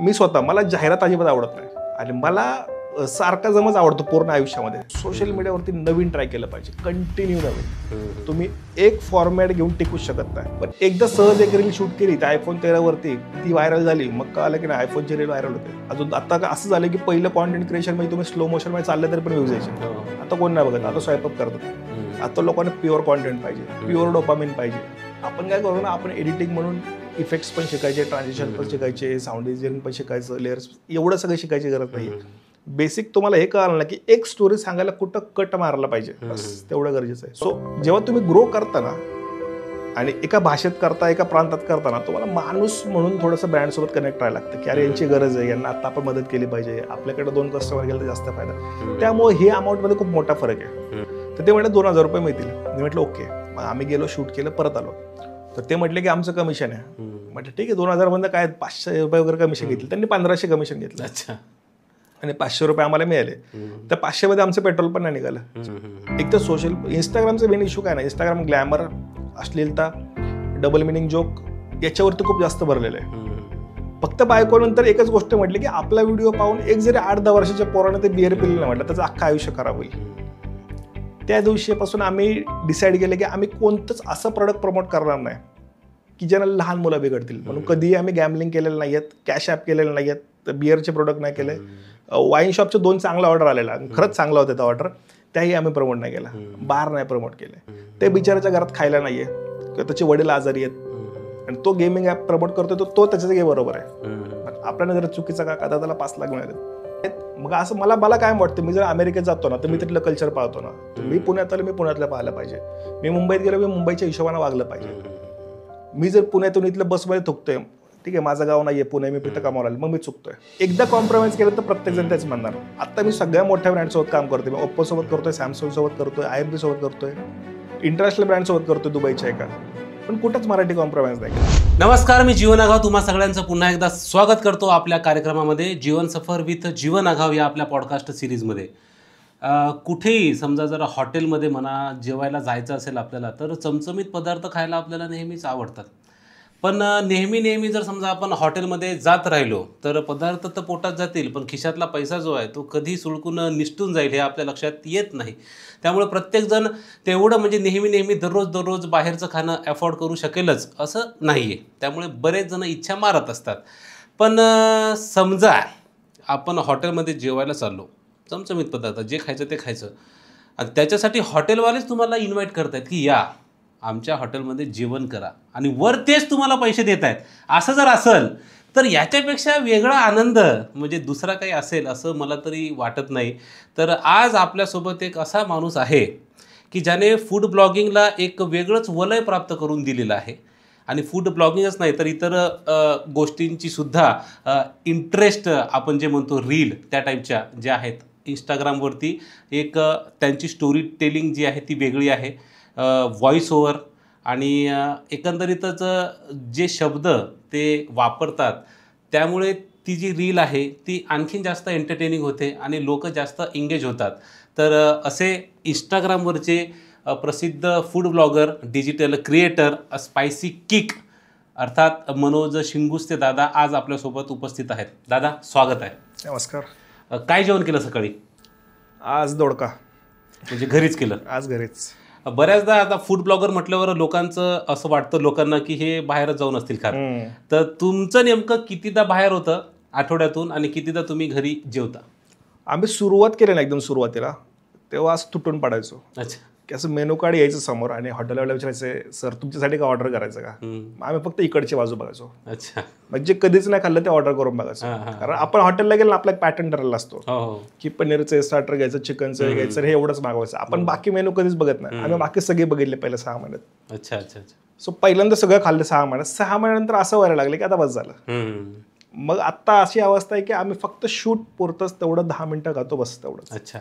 मी स्वतः मला जाहिरात अजिबात आवडत नाही आणि मला सार्काझमच आवडतो पूर्ण आयुष्यामध्ये. सोशल मीडियावरती नवीन ट्राय केलं पाहिजे, कंटिन्यू नवीन. तुम्ही एक फॉर्मॅट घेऊन टिकूच शकत नाही. पण एकदा सहज एक रील शूट केली त्या आयफोन 13 वरती, ती व्हायरल झाली, मग कळलं की नाही आयफोनची रील व्हायरल होते. अजून आता असं झालं की पहिलं कॉन्टेंट क्रिएशन म्हणजे तुम्ही स्लो मोशन मध्ये चाललं तरी पण व्ह्यूज यायचे. आता कोण नाही बघत, आता स्वाईप अप करतात. आता लोकांना प्युअर कॉन्टेंट पाहिजे, प्युअर डोपामिन पाहिजे. आपण काय करू ना, आपण एडिटिंग म्हणून इफेक्ट्स पण शिकायचे, ट्रान्झिशन पण शिकायचे, साऊंड डिझायनिंग पण शिकायचं, लेअर्स, एवढं सगळं शिकायची गरज नाही. बेसिक तुम्हाला हे कळलं ना की एक स्टोरी सांगायला कुठं कट मारला पाहिजे, बस तेवढं गरजेचं आहे. सो जेव्हा तुम्ही ग्रो करता ना आणि एका भाषेत करता, एका प्रांतात करताना, तुम्हाला माणूस म्हणून थोडंसं ब्रँडसोबत कनेक्ट राहायला लागतं की अरे यांची गरज आहे, यांना आता आपण मदत केली पाहिजे, आपल्याकडे 2 कस्टमर गेले तर जास्त फायदा. त्यामुळे हे अमाऊंटमध्ये खूप मोठा फरक आहे. तर ते म्हटलं 2000 रुपये मिळतील. मी म्हटलं ओके. मग आम्ही गेलो, शूट केलं, परत आलो. तर ते म्हटले की आमचं कमिशन आहे. म्हटलं ठीक आहे, 2000 मध्ये काय 500 रुपये वगैरे कमिशन घेतलं. त्यांनी 1500 कमिशन घेतलं. अच्छा. आणि 500 रुपये आम्हाला मिळाले. त्या 500 मध्ये आमचं पेट्रोल पण नाही निघालं. एक तर सोशल इंस्टाग्रामचं मेन इश्यू काय ना, इंस्टाग्राम ग्लॅमर, अश्लीलता, डबल मिनिंग जोक याच्यावरती खूप जास्त भरलेलं आहे. फक्त बायकोनंतर एकच गोष्ट म्हटली की आपला व्हिडिओ पाहून एक जरी 8-10 वर्षाच्या पोरानं ते बिअर पिलं नाही म्हटलं, त्याचं अख्खं आयुष्य खराब होईल. त्या दिवशीपासून आम्ही डिसाईड केलं की आम्ही कोणतंच असं प्रोडक्ट प्रमोट करणार नाही की ज्यांना लहान मुलं बिघडतील. म्हणून कधीही आम्ही गॅमलिंग केलेलं नाही आहेत, कॅश ॲप केलेलं नाही आहेत, बिअरचे प्रोडक्ट नाही केले. वाईन शॉपचे 2 चांगला ऑर्डर आलेला, खरंच चांगला होता ऑर्डर, त्याही आम्ही प्रमोट नाही केला. बार नाही प्रमोट केले. ते बिचाराच्या घरात खायला नाहीये किंवा त्याचे वडील आजारी आहेत आणि तो गेमिंग ॲप प्रमोट करतोय, तो त्याच्या जागी बरोबर आहे. आपल्याला जर चुकीचा का आता त्याला 5 लाख मिळाले. मग असं मला काय वाटतं, मी जर अमेरिकेत जातो ना तर मी तिथलं कल्चर पाहतो ना, मी पुण्यात आलो, मी पुण्यातलं पाहायला पाहिजे. मी मुंबईत गेलो, मी मुंबईच्या हिशोबाने वागलं पाहिजे. मी जर पुण्यातून इथलं बसमध्ये थुकतोय, ठीक आहे माझं गाव नाहीये पुणे, मी तिथं कामावर आलो, मग मी चुकतोय. एकदा कॉम्प्रोमाइज केलं तर प्रत्येक जण तेच म्हणणार. आता मी सगळ्या मोठ्या ब्रँडसोबत काम करतोय. मी ओप्पो सोबत करतोय, सॅमसंग सोबत करतोय, IMP सोबत करतोय, इंटरनॅशनल ब्रँड सोबत करतोय, दुबईच्या एका, पण कुठंच मराठी कॉम्प्रोमाइज नाही. नमस्कार, मी जीवन आघाव तुम्हा सगळ्यांचं पुन्हा एकदा स्वागत करतो आपल्या कार्यक्रमामध्ये जीवन सफर विथ जीवन आघाव या आपल्या पॉडकास्ट सिरीजमध्ये. कुठेही समजा जर हॉटेलमध्ये म्हणा जेवायला जायचं असेल आपल्याला, तर चमचमीत पदार्थ खायला आपल्याला नेहमीच आवडतात. पण नेहमी जर समजा आपण हॉटेलमध्ये जात राहिलो तर पदार्थ तर पोटात जातील, पण खिशातला पैसा जो आहे तो कधी सुळकून निसटून जाईल हे आपल्या लक्षात येत नाही. त्यामुळे प्रत्येकजण तेवढं म्हणजे नेहमी दररोज बाहेरचं खाणं अफोर्ड करू शकेलच असं नाही आहे. त्यामुळे बरेच जण इच्छा मारत असतात. पण समजा आपण हॉटेलमध्ये जेवायला चाललो, चमचमीत पदार्थ जे खायचं ते खायचं, आणि त्याच्यासाठी हॉटेलवालेच तुम्हाला इन्व्हाइट करतायत की या आमच्या हॉटेलमध्ये जेवण करा आणि वर तेच तुम्हाला पैसे देत आहेत. असं जर असेल तर याच्यापेक्षा वेगळा आनंद म्हणजे दुसरा काही असेल असं मला तरी वाटत नाही. तर आज आपल्यासोबत एक असा माणूस आहे की ज्याने फूड ब्लॉगिंगला एक वेगळंच वलय प्राप्त करून दिलेलं आहे. आणि फूड ब्लॉगिंगच नाही तर इतर गोष्टींची सुद्धा इंटरेस्ट, आपण जे म्हणतो रील त्या टाईपच्या ज्या आहेत इंस्टाग्रामवरती, एक त्यांची स्टोरी टेलिंग जी आहे ती वेगळी आहे, व्हॉइस ओव्हर, आणि एकंदरीतच जे शब्द ते वापरतात त्यामुळे ती जी रील आहे ती आणखीन जास्त एंटरटेनिंग होते आणि लोक जास्त एंगेज होतात. तर असे इंस्टाग्रामवरचे प्रसिद्ध food blogger, digital creator, spicy kick अर्थात मनोज शिंगुस्ते दादा आज आपल्यासोबत उपस्थित आहेत. दादा स्वागत आहे. नमस्कार. काय जेवण केलं सकाळी? आज दोडका. म्हणजे घरीच केलं? आज घरीच. बऱ्याचदा आता फूड ब्लॉगर म्हटल्यावर लोकांचं असं वाटतं लोकांना की हे बाहेरच जाऊन असतील खात. तर तुमचं नेमकं कितीदा बाहेर होतं आठवड्यातून आणि कितीदा तुम्ही घरी जेवता? आम्ही सुरुवात केली ना एकदम सुरुवातीला, तेव्हा असं तुटून पडायचो. अच्छा. की असं मेनू कार्ड यायचं समोर आणि हॉटेलवाला विचारायचे सर तुमच्यासाठी का ऑर्डर करायचं का. आम्ही फक्त इकडची बाजू बघायचो. अच्छा. म्हणजे कधीच नाही खाल्लं ते ऑर्डर करून बघायचं. कारण आपण हॉटेलला गेलो ना आपला एक पॅटर्न ठरलेला असतो की पनीरचं स्टार्टर घ्यायचं, चिकनचं घ्यायचं, हे एवढंच मागवायचं. आपण बाकी मेनू कधीच बघत नाही. आम्ही बाकी सगळे बघितले पहिल्या 6 महिन्यात. अच्छा अच्छा अच्छा. सो पहिल्यांदा सगळं खाल्लं 6 महिन्यात. 6 महिन्यानंतर असं व्हायला लागलं की आता बस झालं. मग आता अशी अवस्था आहे की आम्ही फक्त शूट पुरतच तेवढं 10 मिनिटं खातो, बस तेवढंच. अच्छा.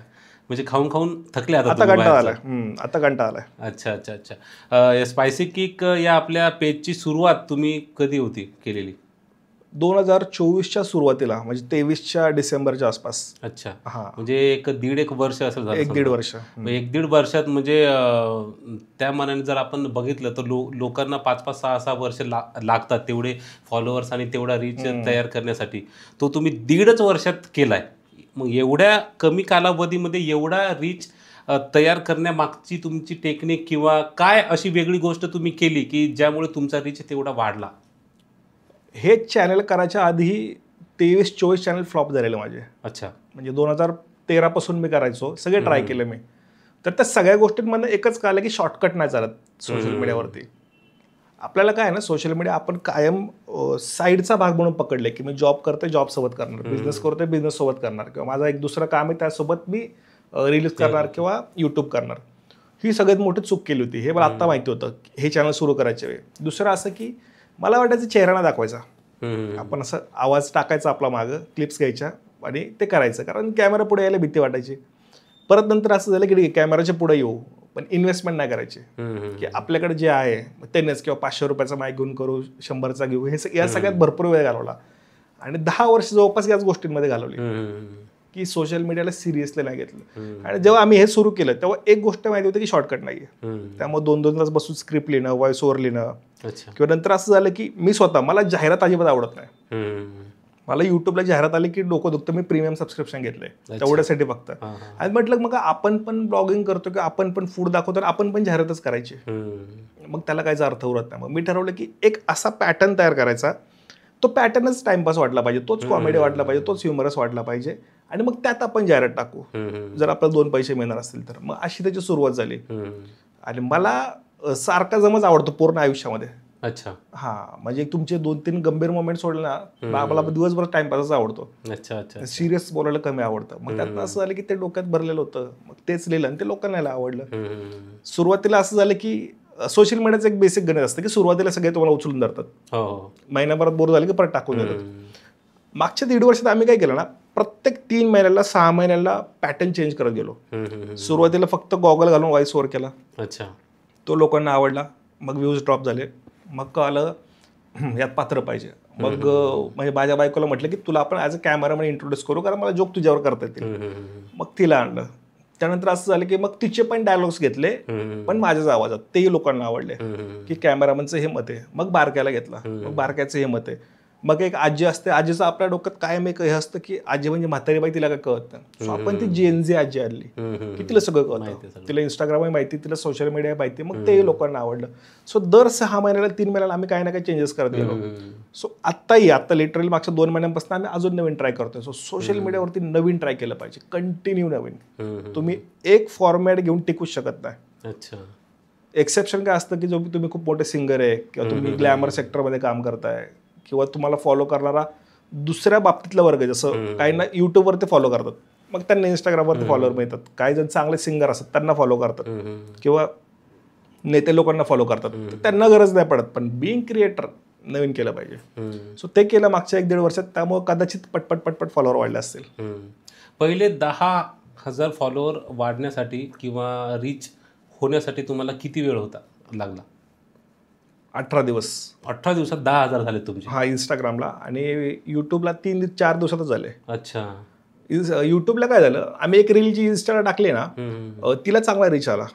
म्हणजे खाऊन थकले आता कंटाळा आलाय. आता कंटाळा आलाय. अच्छा अच्छा अच्छा. स्पायसी किक या आपल्या पेजची सुरुवात तुम्ही कधी होती केलेली? 2024च्या सुरुवातीला म्हणजे 23च्या डिसेंबरच्या आसपास. अच्छा. हा, म्हणजे एक दीड एक वर्ष असेल झालं 1-1.5 समजा. वर्ष. मग 1-1.5 वर्षात म्हणजे त्या मानाने जर आपण बघितलं तर लोकांना 5-5, 6-6 वर्ष लागतात तेवढे फॉलोअर्स आणि तेवढा रीच तयार करण्यासाठी. तो तुम्ही 1.5च वर्षात केलाय. मग एवढ्या कमी कालावधीमध्ये एवढा रीच तयार करण्यामागची तुमची टेक्निक किंवा काय अशी वेगळी गोष्ट तुम्ही केली की ज्यामुळे तुमचा रीच तेवढा वाढला? हे चॅनल करायच्या आधी 23-24 चॅनल फ्लॉप झालेले माझे. अच्छा. म्हणजे 2013 पासून मी करायचो, सगळे ट्राय केले मी. तर त्या सगळ्या गोष्टींमधनं एकच कळलं की शॉर्टकट नाही चालत सोशल मीडियावरती. आपल्याला काय आहे ना, सोशल मीडिया आपण कायम साईडचा भाग म्हणून पकडले की मी जॉब करतोय, जॉब सोबत करणार, बिझनेस करतोय, बिझनेस सोबत करणार, किंवा माझा एक दुसरं काम आहे त्यासोबत मी रील्स करणार किंवा यूट्यूब करणार. ही सगळ्यात मोठी चूक केली होती. हे मला आत्ता माहिती होतं हे चॅनल सुरू करायच्या वेळी. दुसरं असं की मला वाटायचं चेहरा ना दाखवायचा, आपण असं आवाज टाकायचा आपला मागं, क्लिप्स घ्यायच्या आणि ते करायचं, कारण कॅमेरा पुढे यायला भीती वाटायची. परत नंतर असं झालं की कॅमेराच्या पुढे येऊ पण इन्व्हेस्टमेंट नाही करायची, की आपल्याकडे जे आहे त्यानेच किंवा 500 रुपयाचा माईक घेऊन करू, 100चा घेऊ, हे या सगळ्यात भरपूर वेळ घालवला आणि 10 वर्ष जवळपास याच गोष्टींमध्ये घालवली की सोशल मीडियाला सिरियसली नाही घेतलं. आणि जेव्हा आम्ही हे सुरू केलं तेव्हा एक गोष्ट माहिती होती की शॉर्टकट नाही आहे. त्यामुळे 2-2 तास बसून स्क्रिप्ट लिहिणं, व्हॉइस ओव्हर लिहिणं, किंवा नंतर असं झालं की मी स्वतः, मला जाहिरात अजिबात आवडत नाही. मला युट्यूबला जाहिरात आली की डोकं दुखतं. मी प्रीमियम सबस्क्रिप्शन घेतलंय तेवढ्यासाठी फक्त. आणि म्हटलं मग आपण पण ब्लॉगिंग करतो की आपण पण फूड दाखवतो, आपण पण जाहिरातच करायची, मग त्याला कायचा अर्थ उरत नाही. मग मी ठरवलं की एक असा पॅटर्न तयार करायचा, तो पॅटर्नच टाइमपास वाटला पाहिजे, तोच कॉमेडी वाटला पाहिजे, तोच ह्युमरस वाटला पाहिजे, आणि मग त्यात आपण जाहिरात टाकू जर आपल्याला 2 पैसे मिळणार असतील तर. मग अशी त्याची सुरुवात झाली. आणि मला सार्काझमच आवडतो पूर्ण आयुष्यामध्ये. अच्छा. हा, म्हणजे तुमचे 2-3 गंभीर मोमेंट सोडले ना, मला दिवसभर टाइमपासच आवडतो. अच्छा अच्छा. सिरियस बोलायला कमी आवडतं. मग त्यातनं असं झालं की ते डोक्यात भरलेलं होतं, मग तेच लिहिलं आणि ते लोकांना आवडलं. सुरुवातीला असं झालं की सोशल मीडियाचं एक बेसिक गणित असतं की सुरुवातीला सगळे तुम्हाला उचलून धरतात, महिन्याभरात बोर झाले की परत टाकून देतात. मागच्या 1.5 वर्षात आम्ही काय केलं ना, प्रत्येक 3 महिन्याला 6 महिन्याला पॅटर्न चेंज करत गेलो. सुरुवातीला फक्त गॉगल घालून व्हॉइस ओव्हर केला. अच्छा. तो लोकांना आवडला, मग व्ह्यूज ड्रॉप झाले. मग कळलं यात पात्र पाहिजे. मग म्हणजे माझ्या बायकोला म्हटलं की तुला आपण ॲज अ कॅमेरामॅन इंट्रोड्यूस करू, कारण मला जोक तुझ्यावर करता येतील. मग तिला आणलं. त्यानंतर असं झालं की मग तिचे पण डायलॉग्स घेतले पण माझ्याच आवाजात, तेही लोकांना आवडले की कॅमेरामॅनचं हे मत आहे. मग बारक्याला घेतला, मग बारक्याचं हे मत आहे. मग एक आजी असते, आजीचं आपल्या डोक्यात कायम एक हे असतं की आजी म्हणजे म्हातारी बाई, तिला काय कळत नाही. सो आपण ती जेनझी आजी आणली की तिला सगळं कळतं, तिला इंस्टाग्रामही माहिती, तिला सोशल मीडिया माहिती, मग तेही लोकांना आवडलं. सो दर 6 महिन्याला 3 महिन्याला आम्ही काही ना काही चेंजेस करत गेलो. सो आता लिटरली मागच्या 2 महिन्यांपासून आम्ही अजून नवीन ट्राय करतोय. सो सोशल मीडियावरती नवीन ट्राय केलं पाहिजे, कंटिन्यू नवीन. तुम्ही एक फॉर्मॅट घेऊन टिकूच शकत नाही. अच्छा. एक्सेप्शन काय असतं की जो तुम्ही खूप मोठे सिंगर आहे किंवा तुम्ही ग्लॅमर सेक्टरमध्ये काम करताय किंवा तुम्हाला फॉलो करणारा दुसऱ्या बाबतीतला वर्ग आहे, जसं काही ना युट्यूबवरती फॉलो करतात, मग त्यांना इंस्टाग्रामवरती फॉलोअर मिळतात. काही जण चांगले सिंगर असतात त्यांना फॉलो करतात किंवा नेते लोकांना फॉलो करतात, त्यांना गरज नाही पडत. पण बिईंग क्रिएटर नवीन केलं पाहिजे. सो ते केलं मागच्या 1-1.5 वर्षात, त्यामुळे कदाचित पटपट फॉलोअर वाढले असतील. पहिले 10,000 फॉलोअर वाढण्यासाठी किंवा रीच होण्यासाठी तुम्हाला किती वेळ लागला? 18 दिवस. 18 दिवसात 10,000 झाले तुमचे? हा, इंस्टाग्रामला. आणि युट्यूबला 3-4 दिवसातच झाले. अच्छा. युट्यूबला काय झालं, आम्ही एक रील जी इंस्टाला टाकली ना, तिला चांगला रीच आला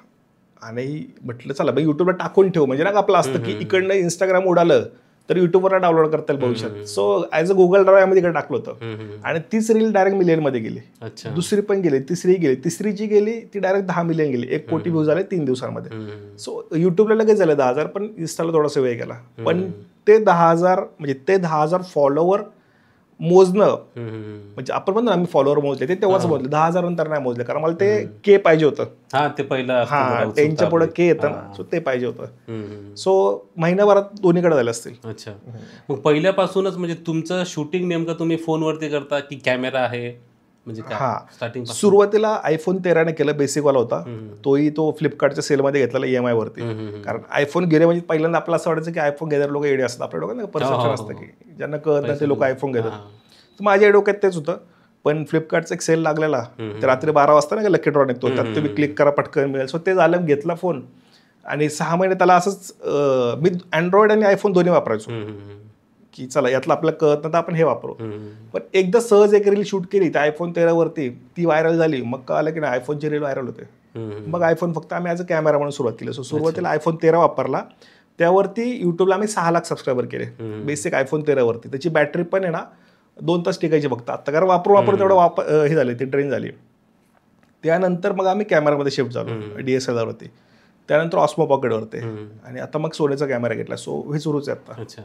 आणि म्हटलं चला बाई युट्यूबला टाकून ठेवू, म्हणजे ना आपलं असतं की इकडनं इंस्टाग्राम उडालं तर युट्यूबवर डाउनलोड करता येईल भविष्यात. So as a Google drive आम्ही तिकडे टाकलं होतं आणि तीच रील डायरेक्ट मिलियनमध्ये गेली. दुसरी पण गेली, तिसरी गेली, तिसरी जी गेली ती डायरेक्ट 10 मिलियन गेली. 1 कोटी व्ह्यूज झाले 3 दिवसांमध्ये. सो युट्यूबला लगेच झालं 10,000, पण इंस्टाला थोडासा वेळ गेला. पण ते 10,000 फॉलोवर मोजणं, म्हणजे आपण म्हणतो आम्ही फॉलोवर मोजले, ते तेव्हाच मोजले, 10,000 नंतर नाही मोजले, कारण मला ते के पाहिजे होतं. ते पहिलं त्यांच्या पुढे के येतं ना, सो ते पाहिजे होतं. सो महिन्याभरात दोन्हीकडे झाले असतील. अच्छा. मग पहिल्यापासूनच म्हणजे तुमचं शूटिंग नेमकं तुम्ही फोनवरती करता की कॅमेरा आहे, म्हणजे स्टार्टिंग? सुरुवातीला आयफोन 13 केलं, बेसिकवाला होता. तो फ्लिपकार्टच्या सेलमध्ये घेतलेला EMI वरती. कारण आयफोन गेले म्हणजे पहिल्यांदा आपल्याला असं वाटायचं की आयफोन घेणारे लोक येडे असतात. आपल्या डोक्यात परसेप्शन असतं की ज्यांना कळत नाही ते लोक आयफोन घेतात. तर माझ्या डोक्यात तेच होतं. पण फ्लिपकार्टचा एक सेल लागलेला, तर रात्री 12 वाजता ना लकी ड्रॉ निघतो, त्यात तुम्ही क्लिक करा पटकन मिळेल. सो ते झालं, घेतला फोन आणि 6 महिने त्याला असंच, मी अँड्रॉइड आणि आयफोन दोन्ही वापरायचो. की चला यातलं आपल्याला कळत नाही तर आपण हे वापरू. पण एकदा सहज एक रील शूट केली त्या iPhone 13 वरती, ती व्हायरल झाली, मग कळालं की नाही आयफोनची रील व्हायरल होते. मग आयफोन फक्त आम्ही ॲज अ कॅमेरा म्हणून सुरुवात केली. सो सुरुवातीला iPhone 13 वापरला, त्यावरती युट्यूबला आम्ही 6 लाख सबस्क्रायबर केले बेसिक iPhone 13 वरती. त्याची बॅटरी पण आहे ना 2 तास टिकायची फक्त. आता कारण वापरून तेवढं हे झाली, ती ट्रेन झाली. त्यानंतर मग आम्ही कॅमेरामध्ये शिफ्ट झालो DSLR वरती, त्यानंतर ऑस्मो पॉकेटवरती, आणि आता मग सोनीचा कॅमेरा घेतला. सो हे सुरूच आहे आता. अच्छा,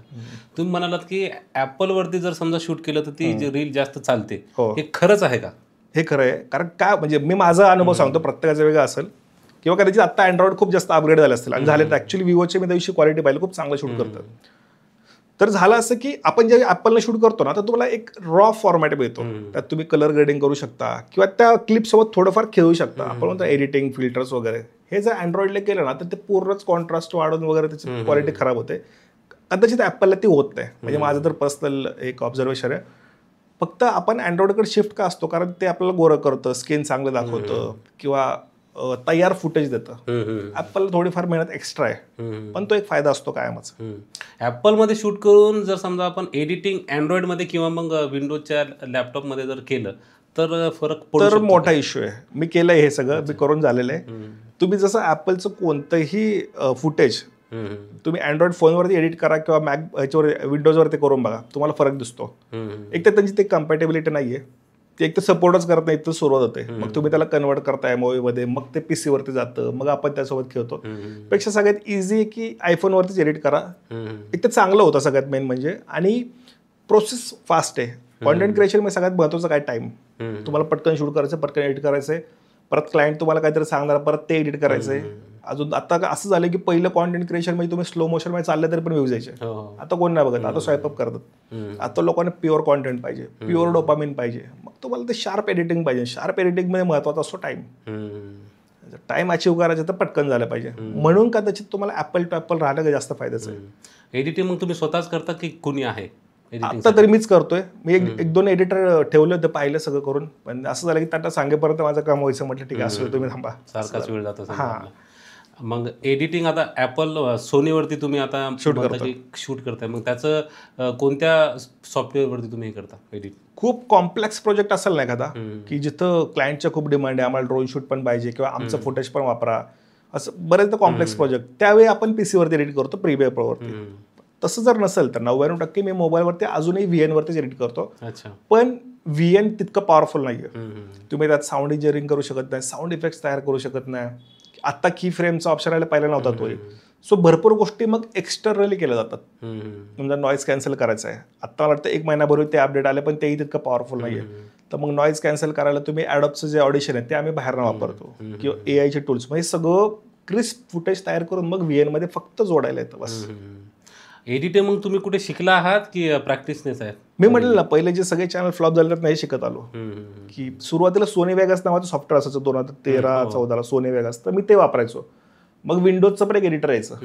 तुम्ही म्हणालात की ऍपल वरती जर समजा शूट केलं तर ती रील जास्त चालते, हो. हे खरंच आहे का? हे खरं आहे, कारण काय म्हणजे मी माझा अनुभव सांगतो, प्रत्येकाचा वेगळा असेल, किंवा कदाचित आता अँड्रॉइड खूप जास्त अपग्रेड झाले असतील आणि झाले तर ऍक्च्युली विवोचे मी त्या दिवशी क्वालिटी पाहिली, खूप चांगलं शूट करतात. तर झालं असं की आपण जे ॲपलने शूट करतो ना, तर तुम्हाला एक रॉ फॉर्मॅट मिळतो, त्यात तुम्ही कलर ग्रेडिंग करू शकता किंवा त्या क्लिपसोबत थोडंफार खेळू शकता. आपण म्हणतो एडिटिंग, फिल्टर्स वगैरे. हे जर अँड्रॉइडला केलं ना तर ते पूर्णच कॉन्ट्रास्ट वाढून वगैरे त्याची क्वालिटी खराब होते. कदाचित ॲपलला ती होत नाही, म्हणजे माझं तर पर्सनल एक ऑब्झर्वेशन आहे. फक्त आपण अँड्रॉइडकडे शिफ्ट का असतो, कारण ते आपल्याला गोरं करतं, स्किन चांगलं दाखवतं किंवा तयार फुटेज देतं. ॲपलला थोडीफार मेहनत एक्स्ट्रा आहे, पण तो एक फायदा असतो कायमच. ॲपलमध्ये शूट करून जर समजा आपण एडिटिंग अँड्रॉइडमध्ये किंवा मग विंडोजच्या लॅपटॉपमध्ये जर केलं तर फरक पडू तर मोठा इश्यू आहे. मी केलंय हे सगळं, मी करून झालेलं आहे. तुम्ही जसं ॲपलचं कोणतंही फुटेज तुम्ही अँड्रॉइड फोनवरती एडिट करा किंवा मॅक ह्याच्यावर विंडोजवरती करून बघा, तुम्हाला फरक दिसतो. एक तर त्यांची ते कम्पॅटेबिलिटी नाहीये, ते एक तर सपोर्टच करत नाही, तर सुरुवात होते. मग तुम्ही त्याला कन्वर्ट करताय मूवीमध्ये, मग ते PC वरती जातं, मग आपण त्यासोबत खेळतो. पेक्षा सगळ्यात इझी आहे की आयफोनवरतीच एडिट करा. एक तर चांगलं होतं सगळ्यात मेन म्हणजे, आणि प्रोसेस फास्ट आहे. कॉन्टेंट क्रिएशन मध्ये सगळ्यात महत्त्वाचं काय, टाइम. तुम्हाला पटकन शूट करायचं, पटकन एडिट करायचंय, परत क्लायंट तुम्हाला काहीतरी सांगणार, परत ते एडिट करायचंय. अजून आता असं झालं की पहिलं कॉन्टेंट क्रिएशन मध्ये तुम्ही स्लो मोशन मध्ये चाललं तरी पण व्ह्यूज यायचे. आता कोण नाही बघत, आता स्वाईप अप करतात. आता लोकांना प्युअर कॉन्टेंट पाहिजे, प्युअर डोपामिन पाहिजे. मग तुम्हाला ते शार्प एडिटिंग पाहिजे. शार्प एडिटिंग मध्ये महत्वाचा असतो टाइम. टाइम अचीव्ह करायचं तर पटकन झालं पाहिजे. म्हणून कदाचित तुम्हाला ॲपल टू ॲपल राहिलं का जास्त फायद्याचं आहे. एडिटिंग मग तुम्ही स्वतःच करता की कोणी आहे? आता तरी मीच करतोय. मी एक दोन एडिटर ठेवले होते, पाहिलं सगळं करून, पण असं झालं की त्यांना सांगेपर्यंत माझं काम व्हायचं. म्हटलं ठीक आहे, असं तुम्ही थांबा, सारखाच वेळ जातो. मग एडिटिंग आता ॲपल सोनीवरती तुम्ही आता शूट करताय, मग त्याचं कोणत्या सॉफ्टवेअरवरती तुम्ही हे करता एडिट? खूप कॉम्प्लेक्स प्रोजेक्ट असेल ना एखादा की जिथं क्लायंटच्या खूप डिमांड आहे, आम्हाला ड्रोन शूट पण पाहिजे किंवा आमचं फुटेज पण वापरा, असं बरेचदा कॉम्प्लेक्स प्रोजेक्ट, त्यावेळी आपण PC वरती एडिट करतो, प्रीमियर प्रोवरती. तसं जर नसेल तर 99% मी मोबाईलवरती अजूनही VN वरतीच एडिट करतो. पण VN तितकं पॉवरफुल नाहीये. तुम्ही त्यात साऊंड इंजिनिअरिंग करू शकत नाही, साऊंड इफेक्ट्स तयार करू शकत नाही. आता की फ्रेमचा ऑप्शन आला, पहिला नव्हता तो. सो भरपूर गोष्टी मग एक्सटर्नली केल्या जातात. समजा नॉईज कॅन्सल करायचा आहे, आता मला वाटतं 1 महिन्यापूर्वी ते अपडेट आले, पण तेही तितकं पॉवरफुल नाहीये. तर मग नॉईज कॅन्सल करायला तुम्ही ॲडोबचं जे ऑडिशन आहे ते आम्ही बाहेरनं वापरतो, किंवा AIचे टूल्स. म्हणजे सगळं क्रिस्प फुटेज तयार करून मग VN मध्ये फक्त जोडायला येतं बस. एडिटिंग मग तुम्ही कुठे शिकला आहात की प्रॅक्टिसनेच आहे? मी म्हटलं ना, पहिले जे सगळे चॅनल फ्लॉप झाले नाही शिकत आलो. की सुरुवातीला सोनी वेगास नावाचं सॉफ्टवेअर असायचं 2013-14 सोनी वेगास, तर मी ते वापरायचो. मग विंडोजचं पण एक एडिटर यायचं,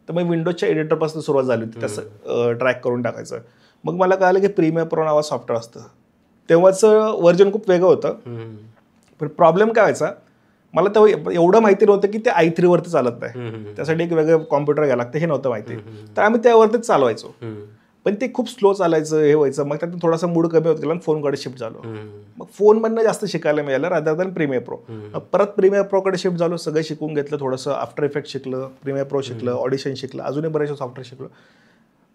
तर मग विंडोजच्या एडिटरपासून सुरुवात झाली होती, तसं ट्रॅक करून टाकायचं. मग मला कळालं की प्रीमियर प्रो नावाचं सॉफ्टवेअर असतं. तेव्हाचं व्हर्जन खूप वेगळं होतं, पण प्रॉब्लेम काय व्हायचा, मला तेव्हा एवढं माहिती नव्हतं की ते i3 वरती चालत नाही, त्यासाठी एक वेगळं कॉम्प्युटर घ्यायला लागतं, हे नव्हतं माहिती. तर आम्ही त्यावरतीच चालवायचो, पण ते खूप स्लो चालायचं, हे व्हायचं. मग त्यातून थोडासा मूड कमी होत गेला आणि फोनकडे शिफ्ट झालो. मग फोनमधनं जास्त शिकायला मिळालं रादर दॅन प्रीमियर प्रो. परत प्रीमियर प्रोकडे शिफ्ट झालो, सगळं शिकून घेतलं, थोडंसं आफ्टर इफेक्ट शिकलं, प्रीमियर प्रो शिकलं, ऑडिशन शिकलं, अजूनही बरेचसे सॉफ्टवेअर शिकलो.